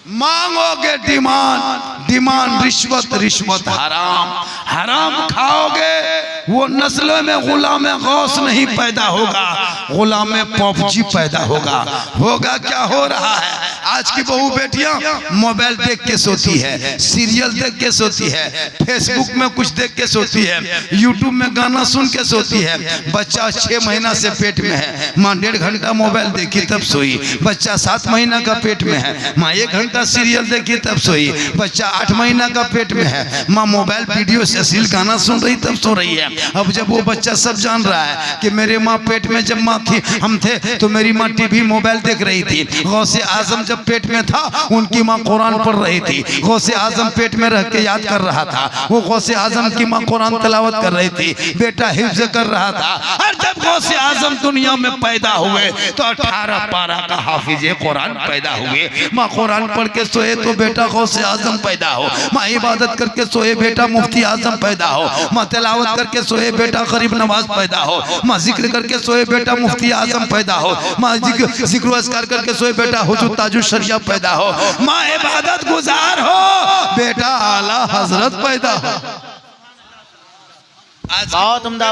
मांगोगे डिमांड रिश्वत हराम खाओगे वो नस्लों में गुलाम गौस नहीं पैदा होगा, गुलाम पॉपजी पैदा होगा। क्या हो रहा है आज की बहू बेटियां मोबाइल देख के सोती है, सीरियल देख के सोती है, फेसबुक में कुछ देख के सोती है, यूट्यूब में गाना सुन के सोती है। बच्चा 6 महीना से पेट में है, माँ 1.5 घंटा मोबाइल देखी तब सोई। बच्चा 7 महीना का पेट में है, माँ 1 घंटा सीरियल देखी तब सोई। बच्चा 8 महीना का पेट में है, माँ मोबाइल वीडियो से अश्लील गाना सुन रही तब सो रही है। अब जब वो बच्चा सब जान रहा है कि मेरे माँ पेट में जब माँ थी हम थे तो मेरी माँ टीवी मोबाइल देख रही थी, गौसे आजम जब पेट में था उनकी माँ कुरान पढ़ रही थी, गौसे आजम पेट में रह के याद कर रहा था, वो गौसे आजम की माँ कुरान तिलावत कर रही थी, बेटा हिफ्ज कर रहा था। और जब गौसे आजम दुनिया में पैदा हुए तो 18 पारा का हाफिज कुरान पैदा हुए। माँ कुरान पढ़ के सोए तो बेटा गौसे आजम पैदा हो, माँ इबादत करके सोए बेटा मुफ्ती आजम पैदा हो, माँ तिलावत करके सोए बेटा गरीब नवाज पैदा हो, माँ जिक्र करके सोए बेटा मुफ्ती आजम पैदा हो, माँ जिक्र अस्कार करके सोए बेटा हुजूर ताजुल शरिया पैदा हो, माँ इबादत गुजार हो बेटा आला हजरत पैदा हो। बहुत उम्दा।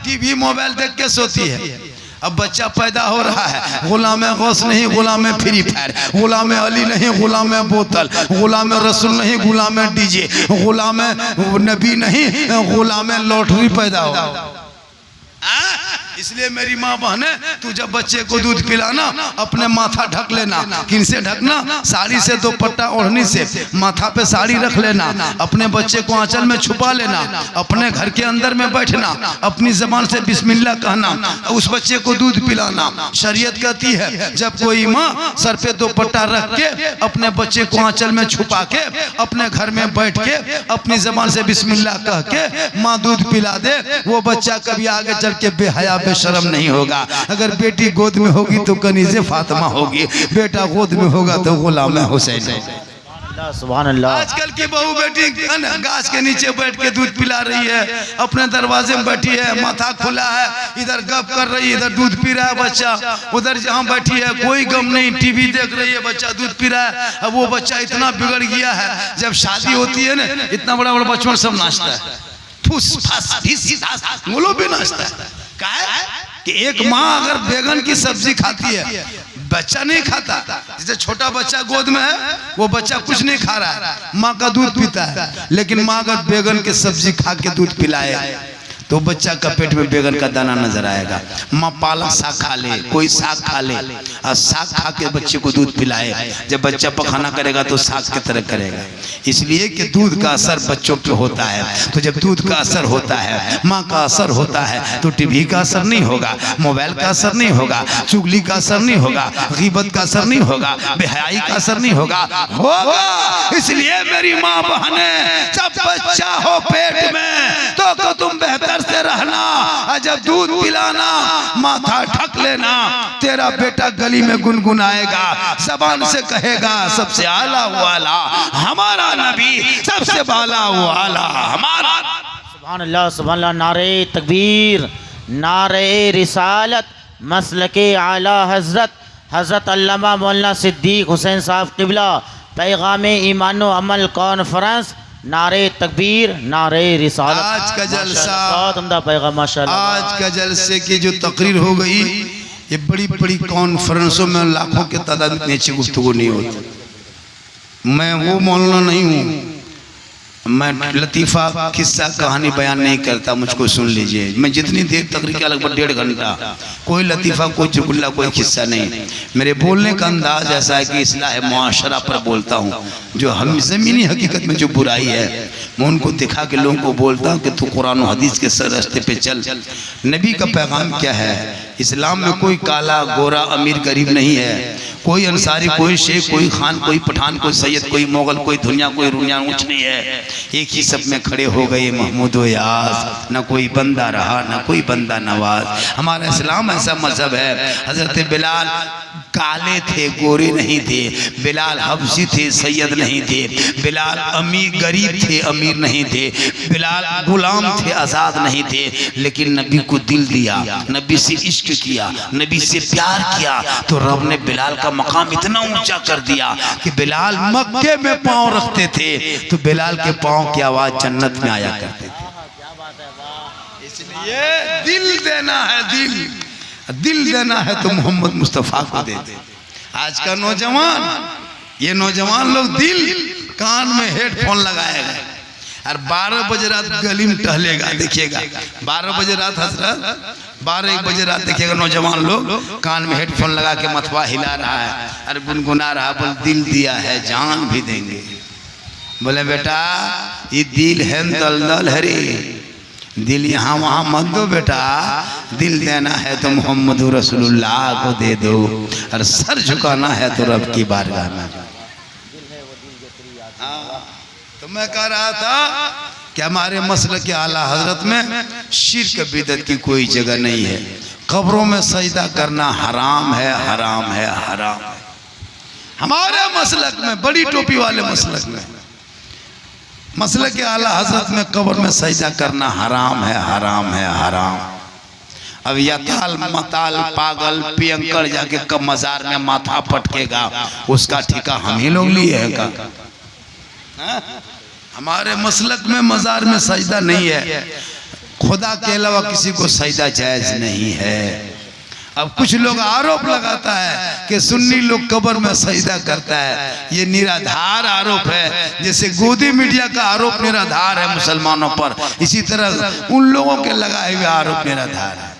टीवी मोबाइल देख के सोती है। अब बच्चा पैदा हो रहा है, गुलाम गौस नहीं गुलाम फ्री फायर, गुलाम अली नहीं गुलाम बोतल, गुलाम रसूल नहीं गुलाम डीजे, गुलाम नबी नहीं गुलाम लॉटरी पैदा हो। इसलिए मेरी माँ बहने तू जब बच्चे को दूध पिलाना अपने माथा ढक लेना। किन से ढकना? साड़ी से, दुपट्टा ओढ़नी से। माथा पे साड़ी रख लेना, अपने बच्चे को आंचल में छुपा लेना, अपने घर के अंदर में बैठना, अपनी जबान से बिस्मिल्लाह कहना, उस बच्चे को दूध पिलाना। शरीयत कहती है जब कोई माँ सर पे दुपट्टा रख के अपने बच्चे को आंचल में छुपा के अपने घर में बैठ के अपनी जबान से बिस्मिल्लाह कह के माँ दूध पिला दे, वो बच्चा कभी आगे चल के बेहया बेशरम नहीं होगा। अगर बेटी गोद में होगी तो कनीज़े फातिमा होगी, बेटा गोद में होगा तो गुलाम हुसैन। सुभान अल्लाह। आजकल की बहू बेटी गाछ के नीचे बैठ के दूध पिला रही है, अपने दरवाजे में बैठी है, माथा खुला है, इधर गप कर रही है, इधर दूध पी रहा है बच्चा, उधर जहाँ बैठी है कोई गम नहीं, टीवी देख रही है, बच्चा दूध पी रहा है। अब वो बच्चा इतना बिगड़ गया है, जब शादी होती है ना इतना बड़ा बड़ा बचपन सब नाचता है, फुस फास बोलो भी नाचता है। कि एक माँ अगर बैगन की सब्जी खाती है, बच्चा नहीं खाता, जैसे छोटा बच्चा गोद में है वो बच्चा कुछ नहीं खा रहा है, माँ का दूध पीता है, लेकिन माँ अगर बैगन की सब्जी खा के दूध पिलाए तो बच्चा का पेट में बैगन का दाना नजर आएगा। माँ पालक साग खा ले, कोई साग खा ले और साग खा के बच्चे को दूध पिलाए, जब बच्चा पखाना करेगा तो साग की तरह करेगा। इसलिए कि दूध का असर बच्चों पे होता है, तो जब दूध का असर होता है, माँ का असर होता है, तो टीवी का असर नहीं होगा, मोबाइल का असर नहीं होगा, चुगली का असर नहीं होगा, गीबत का असर नहीं होगा, बेहयाई का असर नहीं होगा। इसलिए मेरी माँ बहने जब बच्चा हो पेट में तो तुम बेहतर से रहना, जब दूध पिलाना माथा ढक लेना, तेरा बेटा गली में गुनगुनाएगा, जबान से कहेगा सबसे आला वाला हमारा नबी, सबसे बाला वाला हमारा। सुभान अल्लाह सुभान अल्लाह। नारे तकबीर, नारे रिसालत, मसलके आला हजरत हजरत अल्लामा मौलाना सिद्दीक हुसैन साहब क़िबला, पैगाम ईमान व अमल कॉन्फ्रेंस, नारे तकबीर, नारे रिसालत। आज का जलसा, पैगाम माशाअल्लाह। आज का जलसे की जो तकरीर हो गई, ये बड़ी बड़ी कॉन्फ्रेंसों में लाखों के तादाद में नीचे गुफ्तगू नहीं होती। मैं वो मौलाना नहीं हूँ मैं लतीफ़ा किस्सा कहानी बयान नहीं करता, मुझको सुन लीजिए। मैं जितनी देर तकरीबन लगभग 1.5 घंटा, कोई लतीफ़ा, कोई चुगला, कोई किस्सा नहीं। मेरे बोलने का अंदाज ऐसा है कि इस्लाह मुआशरा पर बोलता हूँ। जो हम ज़मीनी हकीकत में जो बुराई है मैं उनको दिखा के लोगों को बोलता हूँ कि तू कुरान और हदीस के सर रास्ते पे चल। नबी का पैगाम क्या है? इस्लाम में कोई काला गोरा अमीर गरीब नहीं है, कोई अंसारी, कोई शेख, कोई खान, कोई पठान, कोई सैयद, कोई मोगल, कोई दुनिया, कोई रुनिया ऊँच नहीं है। एक ही सब में खड़े हो गए महमूद व यास, न कोई बंदा रहा न कोई बंदा नवाज। हमारा इस्लाम ऐसा मजहब है। हजरत बिलाल काले थे, गोरे नहीं थे। बिलाल हबशी थे, सैयद नहीं थे। बिलाल अमीर गरीब थे, अमीर नहीं थे। बिलाल गुलाम थे, आज़ाद नहीं थे। लेकिन नबी को दिल दिया, नबी से इश्क किया, नबी से प्यार किया, तो रब ने बिलाल का मकाम इतना ऊंचा कर दिया कि बिलाल मक्के में पाँव रखते थे तो बिलाल के पाँव की आवाज़ जन्नत में आया करते थे। इसलिए दिल देना है, दिल देना है तो मोहम्मद मुस्तफ़ा को दे दे। आज का नौजवान, ये नौजवान लोग दिल कान में हेडफोन लगाएगा और 12 बजे रात गली में टहलेगा। देखिएगा 12 बजे रात, हजरत 12-1 बजे रात देखिएगा नौजवान लोग कान में हेडफोन लगा के मथवा हिला रहा है और गुनगुना रहा, बोल दिल दिया है जान भी देंगे। बोले बेटा ये दिल है दलदल है रे, दिल यहाँ वहाँ मत दो बेटा, दिल देना है तो मोहम्मद रसूलुल्लाह को दे दो और सर झुकाना है तो रब की बारगाह में। तो मैं कह रहा था कि हमारे मसलक के आला हजरत में शिर्क बिदअत की कोई जगह नहीं है। कब्रों में सजदा करना हराम है, हराम है, हराम है। हमारे मसलक में, बड़ी टोपी वाले मसलक में, मसलक के आला हजरत में कब्र में सजदा करना हराम है, हराम है, हराम। अब यताल मताल पागल पियंकर जाके कब मजार में माथा पटकेगा, उसका ठिका हम ही लोग लिए है का? हमारे मसलक में मजार में सजदा नहीं है, खुदा के अलावा किसी को सजदा जायज नहीं है। अब कुछ लोग आरोप लगाता है कि सुन्नी लोग कब्र में सजदा करता है, ये निराधार आरोप है। जैसे गोदी मीडिया का आरोप निराधार है मुसलमानों पर, इसी तरह उन लोगों के लगाए हुए आरोप निराधार है।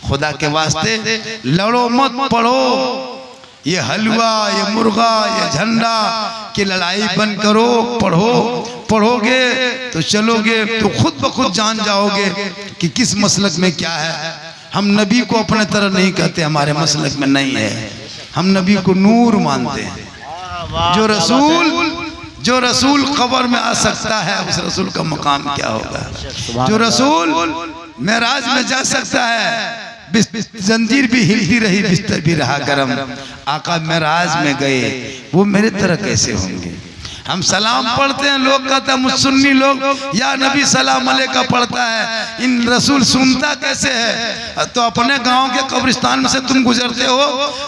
खुदा के वास्ते लड़ो मत, पढ़ो। ये हलवा, ये मुर्गा, ये झंडा की लड़ाई बंद करो, पढ़ो। पढ़ोगे तो चलोगे तो खुद ब खुद जान जाओगे कि किस मसलक में क्या है। हम नबी को अपने तरह नहीं कहते, हमारे मसलक में नहीं है। हम नबी को नूर मानते हैं। जो रसूल खबर में आ सकता है उस रसूल का मकाम क्या होगा। जो रसूल मेराज में जा सकता है, जंजीर भी हिलती रही, बिस्तर भी रहा गरम, आका मेराज में गए, वो मेरे तरह कैसे होंगे। हम सलाम पढ़ते हैं, लोग कहते हैं मुसन्नी लोग या नबी सलाम अलैका पढ़ता है, इन रसूल सुनता कैसे है। तो अपने गांव के कब्रिस्तान में से तुम गुजरते हो,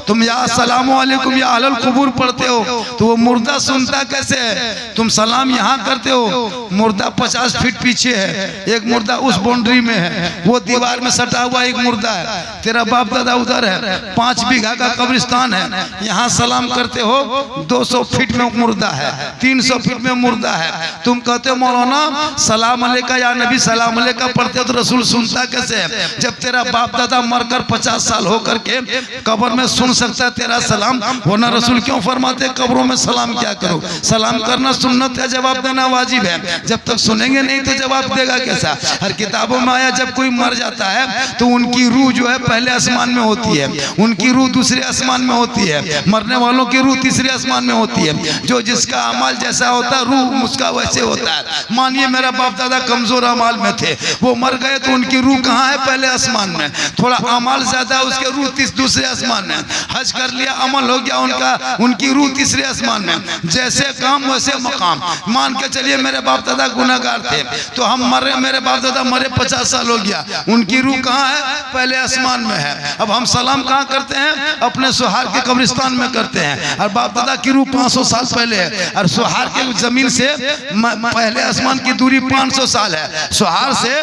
तुम या सलाम अलैकुम या अहलुल कुबूर पढ़ते हो, तो वो मुर्दा सुनता कैसे है। तुम सलाम यहाँ करते हो, मुर्दा 50 फीट पीछे है, एक मुर्दा उस बाउंड्री में है, वो दीवार में सटा हुआ एक मुर्दा है, तेरा बाप दादा उधर है, 5 बीघा का कब्रिस्तान है, यहाँ सलाम करते हो, 200 फीट में मुर्दा है, 300 फीट में मुर्दा है। तुम कहते हो मौलाना सलाम अलैका या नबी सलाम अलैका पढ़ते हो तो रसूल सुनता कैसे है। जब तेरा बाप दादा मरकर 50 साल होकर के कब्र में सुन सकता है तेरा सलाम, वरना रसूल क्यों फरमाते कब्रों में सलाम क्या करो। सलाम करना सुन्नत है, जवाब देना वाजिब है। जब तक सुनेंगे नहीं तो जवाब देगा कैसा। हर किताबों में आया जब कोई मर जाता है तो उनकी रूह जो है पहले आसमान में होती है, उनकी रूह दूसरे आसमान में होती है, मरने वालों की रूह तीसरे आसमान में होती है। जो जिसका अमल जैसा होता है रूह उसका वैसे होता है। मानिए मेरा बाप दादा कमजोर अमाल में थे, वो मर गए तो उनकी रूह कहाँ है, पहले आसमान में। थोड़ा अमाल ज्यादा उसके रूह दूसरे आसमान में। हज कर लिया, अमल हो गया उनका, उनकी रूह तीसरे आसमान में। जैसे काम वैसे मकाम। मान के चलिए मेरे बाप दादा गुनाहगार थे तो हम मरे, मेरे बाप दादा मरे 50 साल हो गया, उनकी रूह कहाँ है, पहले आसमान में है। अब हम सलाम कहाँ करते हैं, अपने सुहार के कब्रिस्तान में करते हैं, और बाप दादा की रूह 500 साल पहले है, और सुहार के जमीन से पहले आसमान की दूरी 500 साल है। सुहार से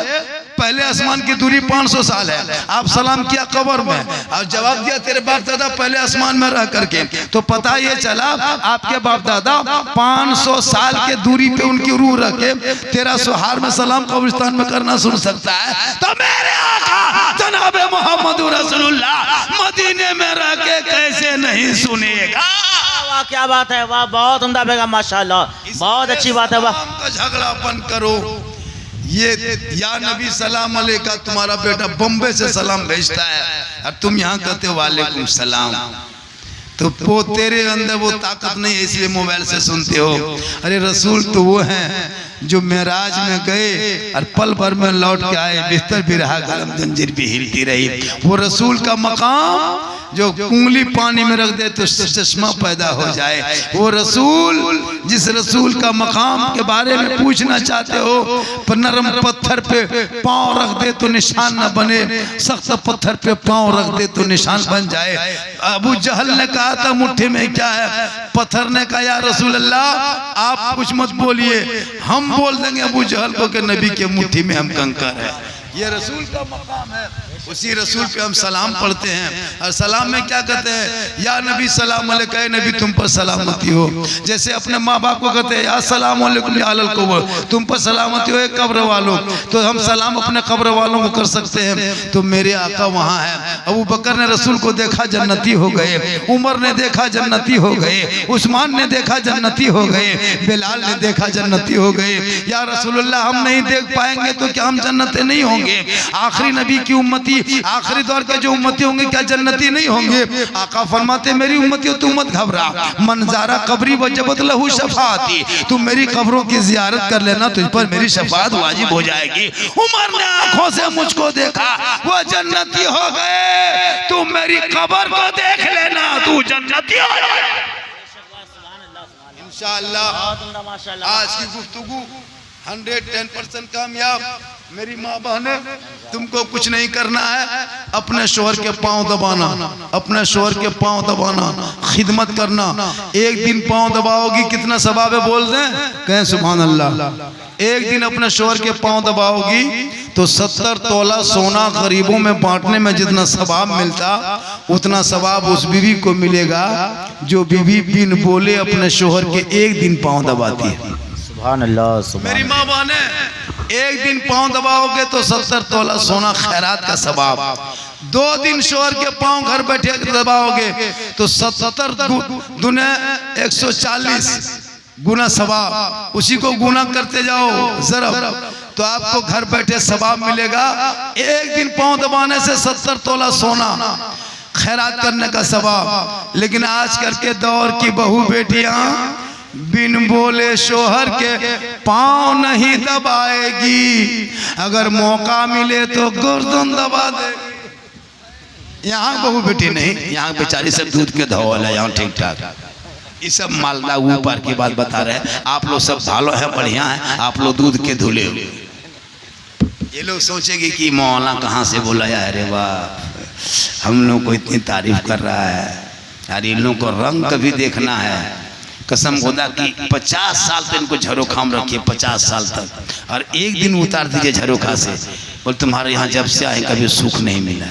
पहले आसमान की दूरी 500 साल है। आप सलाम किया कब्र में और जवाब दिया तेरे बाप दादा पहले आसमान में रह करके, तो पता ये चला आपके बाप दादा 500 साल के दूरी पे उनकी रूह रख के 1300 हार में सलाम कब्रिस्तान में करना सुन सकता है। तो मेरे आका जनाब मोहम्मद रसूलुल्लाह मदीने में रह के कैसे नहीं सुनेगा? वाह क्या बात है, वाह बहुत उम्दा बेगम माशाल्लाह, बहुत अच्छी बात है। वाह का झगड़ा बंद करो। ये या नबी सलाम अलैका तुम्हारा बेटा बम्बे से सलाम भेजता है और तुम यहाँ कहते हो वालेकुम सलाम, तो वो तेरे अंदर वो ताकत नहीं है इसलिए मोबाइल से सुनते हो। अरे रसूल तो वो हैं जो मेराज में गए और पल भर में लौट के आए, बिस्तर भी रहा गरम जंजीर भी हिलती रही। वो रसूल का मकाम जो उंगली पानी में रख दे तो चश्मा पैदा हो जाए। वो रसूल, जिस रसूल का मकाम के बारे में पूछना चाहते हो, पर नरम पत्थर पे पांव रख दे तो निशान न बने, सख्त पत्थर पे पांव रख दे तो निशान बन जाए। अबू जहल ने कहा था मुट्ठी में क्या है, पत्थर ने कहा या रसूल अल्लाह आप कुछ मत बोलिए, हम बोल देंगे अबू जहल को कि नबी के मुट्ठी में हम कंकर है। ये रसूल का मकाम है, उसी रसूल पे हम सलाम पढ़ते हैं। और सलाम में क्या कहते हैं, या नबी सलाम अलैका, नबी तुम पर सलामती हो। जैसे अपने माँ बाप को कहते हैं या सलाम अलैकुम या अहल कब्र, तुम पर सलामती हो कब्र वालों, तो हम सलाम अपने कब्र वालों को कर सकते हैं। तो मेरे आका वहाँ है। अबू बकर ने रसूल को देखा जन्नती हो गए, उमर ने देखा जन्नती हो गए, उस्मान ने देखा जन्नती हो गए, बिलाल ने देखा जन्नती हो गए। या रसूलुल्लाह हम नहीं देख पाएंगे तो क्या हम जन्नती नहीं होंगे? आखिरी नबी की उम्मती, आखिरी दौर के जो उम्मती होंगे क्या जन्नती नहीं होंगे? आका फरमाते मेरी उम्मती हो तुम मत घबरा, मंजारा कब्री वजबत लहू शफाती, तुम मेरी कब्रों की जियारत कर लेना, तुझ पर मेरी शफात वाजिब हो जाएगी। उमर ने आंखों से मुझको देखा, वो जन्नती हो गए, तुम मेरी कब्र को देख लेना, तू जन्नती हो जाएगा इंशाअल्लाह। आज की गुफ्तगू 110% कामयाब। मेरी माँ बहने, तुमको कुछ नहीं करना है, अपने शोहर के पांव दबाना, अपने शोहर के पांव दबाना, खिदमत करना। एक दिन पांव दबाओगी कितना सवाब है बोल दें, कहें सुभान अल्लाह। एक दिन अपने शोहर के पांव दबाओगी तो 70 तोला सोना गरीबों में बांटने में जितना सवाब मिलता, उतना सवाब उस बीवी को मिलेगा जो बीवी बिन बोले अपने शोहर के एक दिन पांव दबाती है। सुभान अल्लाह। मेरी माँ बहने, एक दिन पांव दबाओगे तो 70 तोला सोना खैरात का सवाब। 2 दिन शोहर के पांव घर बैठे दबाओगे तो 70 दुने 140 गुना सवाब। उसी को गुना करते जाओ जरब, तो आपको घर बैठे सवाब मिलेगा। एक दिन पांव दबाने से 70 तोला सोना खैरात करने का सवाब। लेकिन आजकल के दौर की बहू बेटियां बिन बोले शोहर के पांव नहीं दबाएगी, अगर मौका मिले तो गर्दन दबा दे। यहाँ बहू बेटी नहीं, यहाँ बेचारी सब दूध के धौल है, यहाँ ठीक ठाक। ये सब मालदा ऊपर की बात बता रहे हैं। आप लोग सब भालो है, बढ़िया है, आप लोग दूध के धुले हुए। ये लोग सोचेंगे कि मौला कहाँ से बोला है, अरे वाह हम लोग को इतनी तारीफ कर रहा है यार, इन लोग को रंग कभी देखना है। कसम खुदा की 50 साल तक इनको झरोखाम रखिए, 50 साल तक, और एक दिन उतार दीजिए झरोखा से, बोल तुम्हारे यहाँ जब से आए कभी सुख नहीं मिला।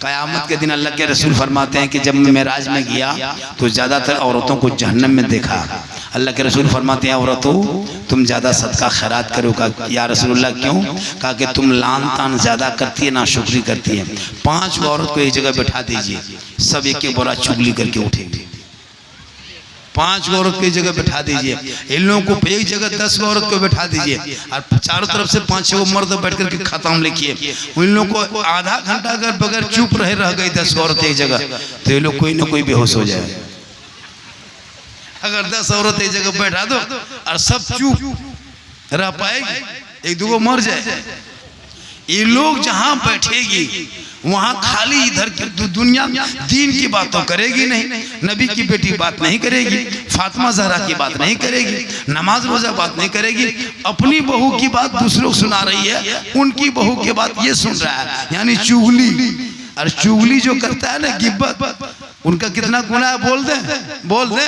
क़यामत के दिन अल्लाह के रसूल फरमाते हैं कि जब मैं मेराज में गया तो ज़्यादातर औरतों को जहन्नम में देखा। अल्लाह के रसूल फरमाते हैं औरतों तुम ज़्यादा सदका खैरात करो। का या रसूलुल्लाह क्यों? कहा कि तुम लान तान ज़्यादा करती है, ना शुक्री करती है। 5 औरत को एक जगह बैठा दीजिए, सब एक एक बोरा चुगली करके उठेंगे। 5 औरत की जगह बैठा दीजिए, इन लोगों को एक जगह 10 औरत को बैठा दीजिए, और चारों तरफ से 5-6 मर्द बैठ करके खत्म लिखिए। उन लोगों को आधा घंटा अगर बगैर चुप रह गई 10 औरत एक जगह, तो ये लोग कोई ना कोई बेहोश हो जाए। अगर 10 औरत एक जगह बैठा दो और सब चुप रह पाएगी, एक दो मर जाए। ये लोग जहां बैठेगी वहां खाली इधर की दुनिया दीन की बातों करेगी नहीं, नबी की बेटी बात नहीं करेगी, फातिमा ज़हरा की बात नहीं करेगी, नमाज रोजा बात नहीं करेगी, अपनी बहू की बात दूसरों को सुना रही है, उनकी बहू की बात ये सुन रहा है, यानी चुगली। और चुगली जो करता है ना, गिब्बत, उनका कितना गुनाह है बोल दे।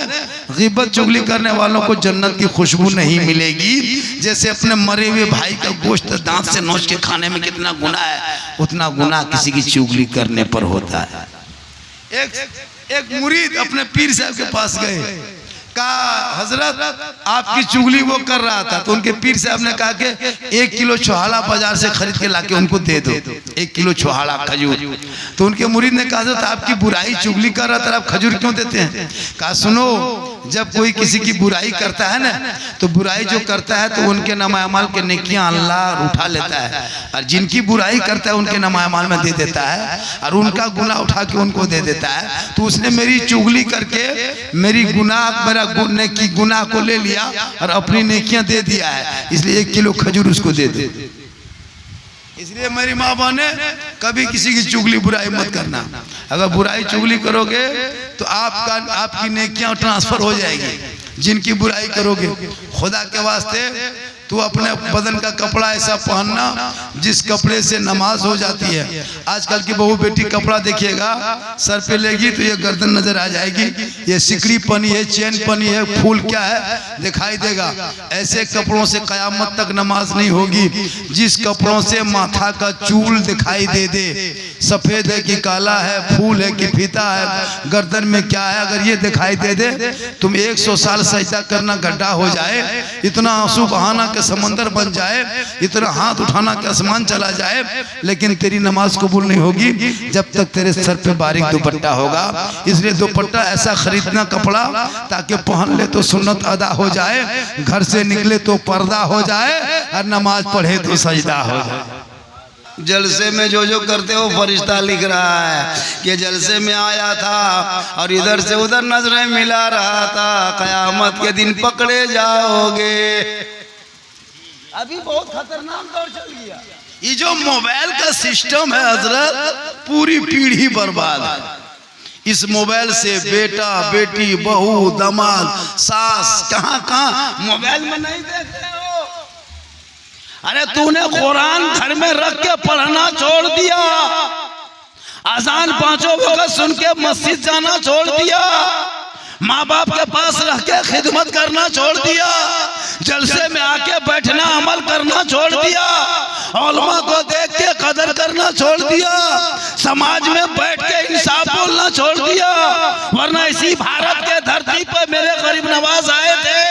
ग़ीबत चुगली करने वालों को जन्नत की खुशबू नहीं मिलेगी। जैसे अपने मरे हुए भाई का गोश्त दांत से नोच के खाने में कितना गुनाह है, उतना गुनाह किसी की चुगली करने पर होता है। एक मुरीद अपने पीर साहब के पास गए, कहा हजरत आपकी चुगली वो कर रहा था। तो उनके पीर साहब ने कहा कि 1 किलो छुहाड़ा बाजार से खरीद के लाके उनको दे दो, 1 किलो छुहाड़ा खजूर। तो उनके मुरीद ने कहा हजरत आपकी बुराई चुगली कर रहा था, आप खजूर क्यों देते हैं? कहा सुनो, जब कोई किसी की बुराई करता है ना, तो बुराई जो करता है तो उनके नामा अमाल के नेकियां अल्लाह उठा लेता है, और जिनकी बुराई करता है उनके नामा अमाल में दे देता है, और उनका गुनाह उठा के उनको दे देता है। तो उसने मेरी चुगली करके मेरी मेरा नेकी गुनाह को ले लिया और अपनी नेकियां दे दिया है, इसलिए 1 किलो खजूर उसको दे दे। इसलिए मेरी माँ बहने कभी किसी की चुगली बुराई मत करना। अगर बुराई चुगली करोगे तो आपकी नेकियां ट्रांसफर हो जाएगी। जिनकी बुराई करोगे, खुदा के वास्ते तू अपने बदन का कपड़ा ऐसा पहनना जिस कपड़े से नमाज हो जाती है। आजकल की बहू बेटी कपड़ा देखिएगा, सर पे लेगी तो ये गर्दन नजर आ जाएगी, ये सिकड़ी पनी है, चैन पनी है, फूल क्या है दिखाई देगा। ऐसे कपड़ों से कयामत तक नमाज नहीं होगी। जिस कपड़ों से माथा का चूल दिखाई दे दे, सफेद है कि काला है, फूल है कि फीता है, गर्दन में क्या है, अगर ये दिखाई दे दे, तुम 100 साल सजदा करना गड्ढा हो जाए, इतना आंसू बहाना के समंदर बन जाए, इतना हाथ उठाना के आसमान चला जाए, लेकिन तेरी नमाज कबूल नहीं होगी जब तक तेरे सर पे बारीक दुपट्टा होगा। इसलिए दुपट्टा ऐसा खरीदना कपड़ा ताकि पहन ले तो सुन्नत अदा हो जाए, घर से निकले तो पर्दा हो जाए, और नमाज पढ़े तो सजदा हो जाए। जलसे में जो करते हो फरिश्ता लिख रहा है कि जलसे में आया था और इधर से उधर नजरें मिला रहा था, कयामत के दिन पकड़े जाओगे। अभी बहुत खतरनाक दौर चल गया। ये जो मोबाइल का सिस्टम है हजरत, पूरी पीढ़ी बर्बाद है। इस मोबाइल से बेटा बेटी बहू दामाद सास कहाँ मोबाइल में नहीं देखते हो। अरे तूने कुरान घर में रख के पढ़ना छोड़ दिया, अजान 5 वक्त सुन के मस्जिद जाना छोड़ दिया, माँ बाप के पास रह के खिदमत करना छोड़ दिया, जलसे में आके बैठना अमल करना छोड़ दिया, उलमा को देख के कदर करना छोड़ दिया, समाज में बैठ के इंसाफ बोलना छोड़ दिया। वरना इसी भारत के धरती पर मेरे गरीब नवाज आए थे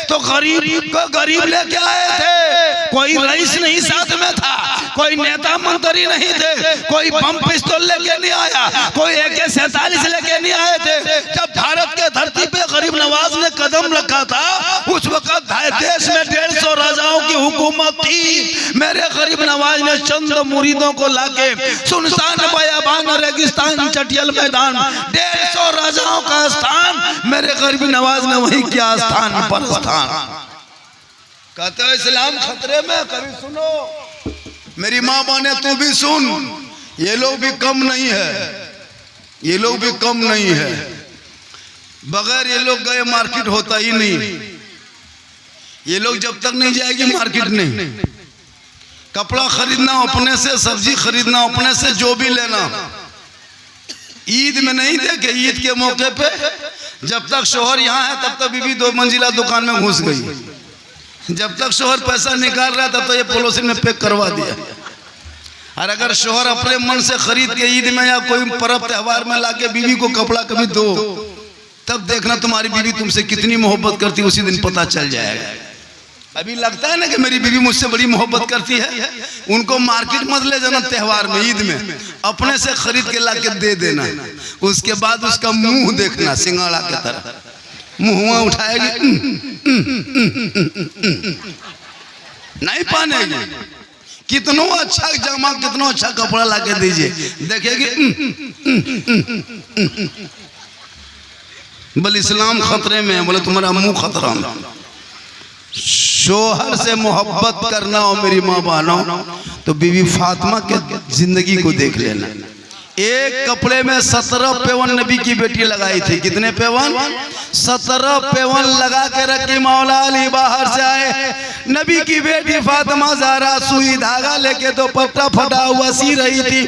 तो गरीब को गरीब लेके आए थे। कोई रईस नहीं साथ में था, कोई नेता मंत्री नहीं थे, कोई बम पिस्तौल लेके नहीं आया, कोई AK-47 लेके नहीं आए थे। जब भारत के धरती पे गरीब नवाज ने कदम रखा था, उस वक्त देश में 150 राजाओं की हुकूमत थी। मेरे गरीब नवाज ने चंद मुरीदों को लाके सुनसान बयाबान और रेगिस्तान चटियल मैदान 150 राजाओं का स्थान मेरे गरीब नवाज ने वही किया, स्थान पर स्थान। कहते हो इस्लाम खतरे में, कभी सुनो मेरी माँ बने तू भी सुन, ये लोग भी कम नहीं है, ये लोग भी कम नहीं है। बगैर ये लोग गए मार्केट होता ही नहीं। ये लोग जब तक नहीं जाएगी मार्केट नहीं। कपड़ा खरीदना अपने से, सब्जी खरीदना अपने से, जो भी लेना ईद में नहीं देखे। ईद के मौके पे जब तक शोहर यहाँ है तब तक बीवी 2 मंजिला दुकान में घुस गई। जब तक शोहर पैसा निकाल रहा था तो ये पॉलिथीन में पैक करवा दिया। और अगर शोहर अपने मन से खरीद के ईद में या कोई पर्व त्योहार में लाके बीवी को कपड़ा कभी दो, तब देखना तुम्हारी बीवी तुमसे कितनी मोहब्बत करती है, उसी दिन पता चल जाएगा। अभी लगता है ना कि मेरी बीवी मुझसे बड़ी मोहब्बत करती है, उनको मार्केट मत ले जाना त्योहार में, ईद में अपने से खरीद के लाके दे देना। उसके बाद उसका मुंह देखना, सिंगाड़ा की तरह मुंह उठाएगी, नहीं पानेगी। कितना अच्छा जामा, कितना अच्छा कपड़ा लाके दीजिए, देखेगी बोले इस्लाम खतरे में है, बोले तुम्हारा मुंह खतरा में। शोहर से मोहब्बत करना हो मेरी माँ बहनों, तो बीवी फातिमा के जिंदगी को देख लेना। एक कपड़े में 17 पेवन नबी की बेटी लगाई थी। कितने पेवन? 17 पेवन लगा के रखी। मौला अली बाहर से आए, नबी की बेटी फातिमा ज़हरा सुई धागा लेके तो पट्टा फटा हुआ सी रही थी।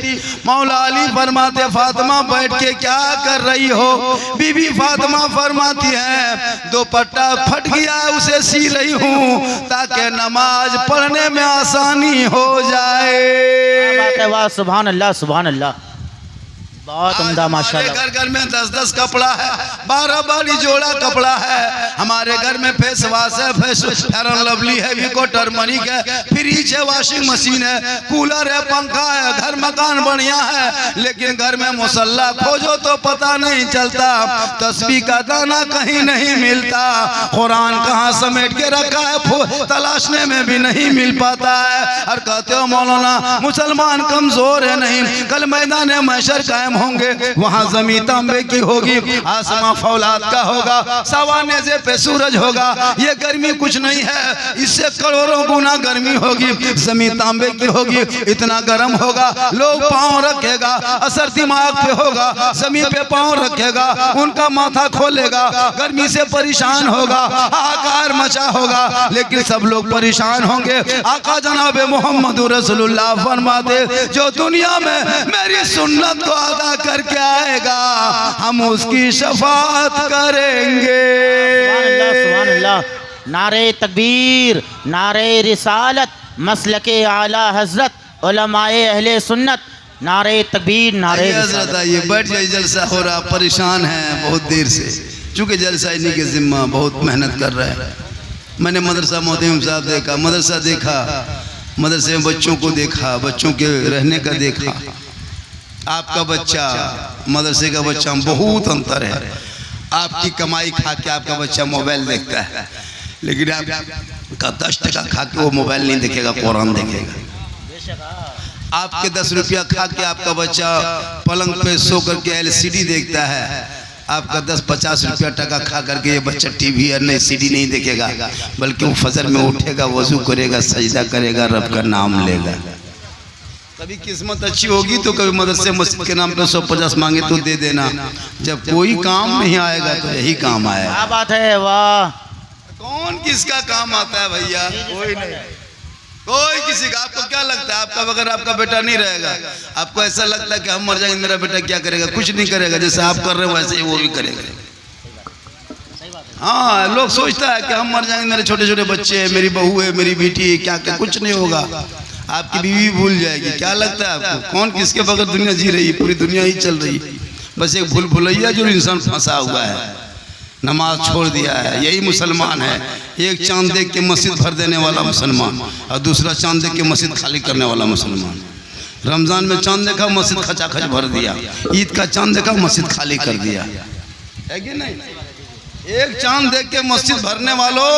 मौला अली फरमाते फातिमा बैठ के क्या कर रही हो? बीबी फातिमा फरमाती है दो पट्टा फट गया उसे सी रही हूँ ताकि नमाज पढ़ने में आसानी हो जाए। वाह सुभान अल्लाह सुभान अल्लाह, बहुत उम्दा माशाल्लाह। घर घर में 10-10 कपड़ा है, 12 जोड़ा कपड़ा है। हमारे घर में फेस वॉश है, फेयर एंड लवली है, विको टर्मरिक है, फ्रिज है, वॉशिंग मशीन है, कूलर है, पंखा है, घर मकान बढ़िया है। लेकिन घर में मुसल्ला खोजो तो पता नहीं चलता, तस्बीह का दाना कहीं नहीं मिलता, कुरान कहाँ समेट के रखा है तलाशने में भी नहीं मिल पाता है। और कहते हो मौलाना मुसलमान कमजोर है, नहीं, कल मैदान महशर कायम होंगे, वहां जमी तांबे की होगी, आसमां फौलाद का होगा, सवानेजे पे सूरज होगा। ये गर्मी कुछ नहीं है, इससे करोड़ों गुना गर्मी होगी, जमी तांबे की होगी, इतना गर्म होगा। लोग पांव रखेगा, असर दिमाग पे होगा, जमीन पे पांव रखेगा, उनका माथा खोलेगा, गर्मी से परेशान होगा, हाहाकार मचा होगा। लेकिन सब लोग परेशान होंगे। आका जनाब मोहम्मद रसूलुल्लाह फरमाते जो दुनिया में मेरी सुन्नत को अदा करके आएगा हम उसकी शफाअत करेंगे। सुभान अल्लाह, नारे तकबीर, नारे रिसालत, मसलके आला हजरत उलमाए अहले सुन्नत, नारे तकबीर, नारे हजरत। आइए बैठ जाइए, जलसा हो रहा, परेशान है बहुत देर से, चूँकि जलसा इन्हीं के जिम्मा, बहुत मेहनत कर रहा है। मैंने मदरसा मोहतरम साहब देखा, मदरसा देखा, मदरसे में बच्चों को देखा, बच्चों के रहने का देखा। आपका बच्चा मदरसे का बच्चा बहुत अंतर है। आपकी कमाई खा के आपका बच्चा मोबाइल देखता है, लेकिन आपका 10 टका खा के वो मोबाइल नहीं देखेगा, कुरान देखेगा। आपके 10 रुपया खा के आपका बच्चा पलंग पे सो करके LCD देखता है, आपका 10-50 रुपया टका खा करके ये बच्चा टीवी या नहीं CD नहीं देखेगा, बल्कि वो फजर में उठेगा, वजू करेगा, सजदा करेगा, रब का नाम लेगा। कभी किस्मत अच्छी होगी तो कभी मदरसे मस्जिद के नाम पे 150 मांगे तो दे देना, जब कोई काम नहीं आएगा तो यही काम आएगा। क्या बात है, वाह। कौन किसका काम आता है भैया? कोई नहीं, कोई किसी का। आपको क्या लगता है आपका बगैर आपका बेटा नहीं रहेगा? आपको ऐसा लगता है कि हम मर जाएंगे मेरा बेटा क्या करेगा? कुछ नहीं करेगा, जैसे आप कर रहे हो वैसे ही वो भी करेगा। हाँ, लोग सोचता है कि हम मर जाएंगे, मेरे छोटे छोटे बच्चे हैं, मेरी बहू है, मेरी बेटी है, क्या क्या, कुछ नहीं होगा। आपकी बीवी भूल जाएगी। क्या लगता है आपको कौन किसके बगैर दुनिया जी रही है? पूरी दुनिया ही चल रही है। बस एक भूल भुलैया जो इंसान फंसा हुआ है, नमाज छोड़ दिया है, यही मुसलमान है। एक चांद देख के मस्जिद भर देने वाला मुसलमान और दूसरा चांद देख के मस्जिद खाली करने वाला मुसलमान। रमजान में चांद देखा, मस्जिद खचाखच भर दिया, ईद का चांद देखा, मस्जिद खाली कर दिया, है कि नहीं? एक चांद देख के मस्जिद भरने वालों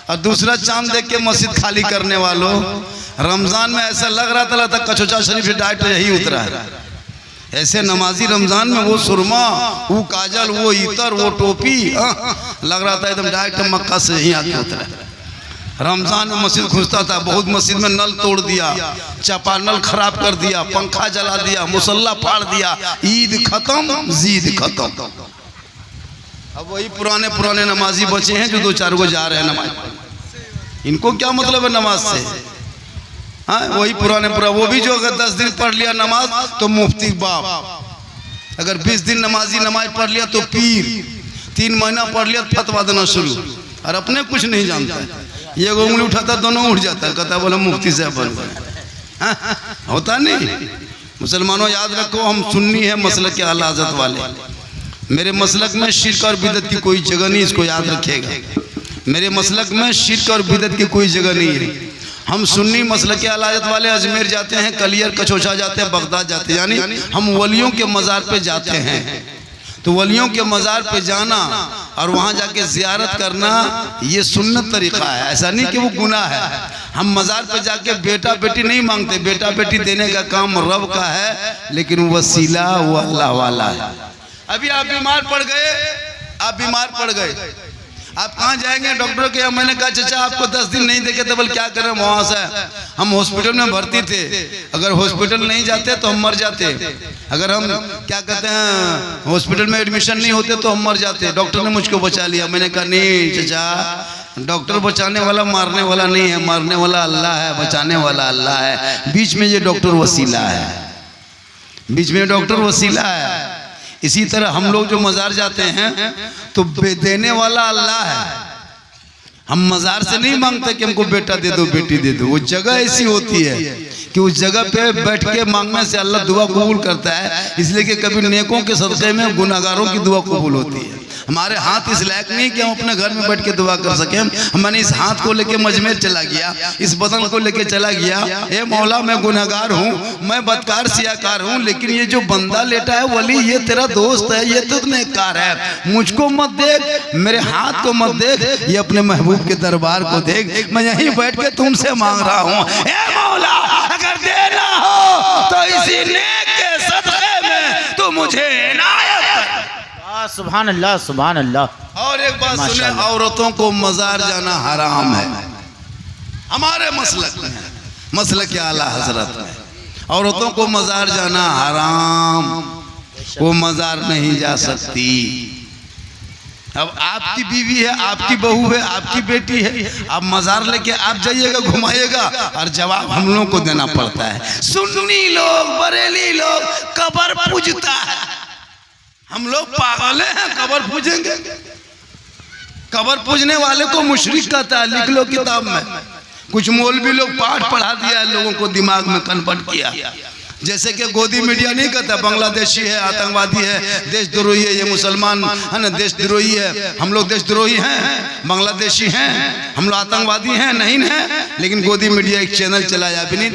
और दूसरा चांद देख के मस्जिद खाली करने वालों। रमजान में ऐसा लग रहा था लगता कचौचा शरीफ से डायरेक्ट यही उतरा है। ऐसे नमाजी रमजान में वो सुरमा, वो काजल, वो इतर, वो टोपी, लग रहा था एकदम डायरेक्ट मक्का से यही आके उतरा है। रमजान में मस्जिद घुसता था, बहुत मस्जिद में नल तोड़ दिया, चापानल खराब कर दिया, पंखा जला दिया, मुसल्ला फाड़ दिया, ईद खत्म, जीद खत्म। अब वही पुराने पुराने नमाजी बचे हैं जो 2-4 को जा रहे हैं नमाज। इनको क्या मतलब है नमाज से? हाँ, वही पुराने पुरा, वो भी जो अगर 10 दिन पढ़ लिया नमाज तो मुफ्ती बाप, अगर 20 दिन नमाजी नमाज पढ़ लिया तो पीर, 3 महीना पढ़ लिया तो फतवा देना शुरू, और अपने कुछ नहीं जानता है। ये उंगली उठाता दोनों उठ जाता है, कहता बोला मुफ्ती साहब बन गए। होता नहीं। मुसलमानों याद रखो, हम सुन्नी है मसलक के आला हज़रत वाले। मेरे मसलक में शिर्क और बिदत की कोई जगह नहीं, इसको याद रखिएगा। मेरे मसलक में शिर्क और बिदत की कोई जगह नहीं है। हम सुन्नी मसलक के आला हज़रत वाले अजमेर जाते हैं, कलियर, कचौचा जाते हैं, बगदाद जाते हैं, यानी हम वलियों के मज़ार पे जाते हैं। तो वलियों के मज़ार पे जाना और वहाँ जाके ज़ियारत करना ये सुन्नत तरीक़ा है, ऐसा नहीं कि वो गुनाह है। हम मज़ार पे जाके बेटा बेटी नहीं मांगते, बेटा बेटी देने का काम रब का है, लेकिन वसीला वो अल्लाह वाला है। अभी आप बीमार पड़ गए, आप बीमार पड़ गए, आप कहाँ जाएंगे डॉक्टर के? मैंने कहा चाचा आपको 10 दिन नहीं देखे तो बोल क्या करें, वहाँ से हम हॉस्पिटल में भर्ती थे, अगर हॉस्पिटल नहीं जाते तो हम मर जाते, अगर हम क्या कहते हैं हॉस्पिटल में एडमिशन नहीं होते तो हम मर जाते। डॉक्टर ने मुझको बचा लिया। मैंने कहा नहीं चाचा, डॉक्टर बचाने वाला मारने वाला नहीं है, मारने वाला अल्लाह है, बचाने वाला अल्लाह है, बीच में ये डॉक्टर वसीला है, बीच में डॉक्टर वसीला है। इसी तरह हम लोग जो मज़ार जाते हैं तो देने वाला अल्लाह है। हम मज़ार से नहीं मांगते कि हमको बेटा दे दो बेटी दे दो, वो जगह ऐसी होती है कि उस जगह पे बैठ के मांगने से अल्लाह दुआ कबूल करता है, इसलिए कि कभी नेकों के सदक़े में गुनाहगारों की दुआ कबूल होती है। हमारे हाथ इस लायक नहीं कि हम अपने घर में बैठ के दुआ कर सकें। मैंने इस हाथ को लेके मजमेर चला गया, इस बदन को लेके चला गया, ए मौला मैं गुनहगार हूँ, मैं बदकार सियाकार हूँ, लेकिन ये जो बंदा लेटा है वली ये तेरा दोस्त है, ये तो नेककार है, मुझको मत देख, मेरे हाथ को मत देख, ये अपने महबूब के दरबार को देख, मैं यहीं बैठ के तुमसे मांग रहा हूँ। ए मौला अगर देना हो तो इसी नेक के सदक़े में तू मुझे इनायत कर। सुभान अल्लाह, सुभान अल्लाह। और एक बात सुने, औरतों को मज़ार जाना हराम है हमारे मसलक में, मसलक आला हजरत में। औरतों को मज़ार जाना हराम, वो मज़ार नहीं जा सकती। अब आपकी बीवी है, आपकी बहू है, आपकी बेटी है, आप मज़ार लेके आप जाइएगा, घुमाइएगा और जवाब हम लोगों को देना पड़ता है। सुन्नी लोग, बरेली लोग कब्र पूजता है, हम लोग पागल हैं, कब्र पूजेंगे? कब्र पूजने वाले को मुशरिक कहता है, लिख लो किताब में। कुछ मौलवी लोग पाठ पढ़ा दिया है, लोगों को दिमाग में कन्वर्ट किया। जैसे कि गोदी मीडिया नहीं कहता बांग्लादेशी है, आतंकवादी है, देशद्रोही है, ये मुसलमान है ना देशद्रोही है, हम लोग देशद्रोही हैं, बांग्लादेशी हैं, हम लोग आतंकवादी हैं, नहीं हैं। लेकिन गोदी मीडिया एक चैनल चलाया भी नहीं।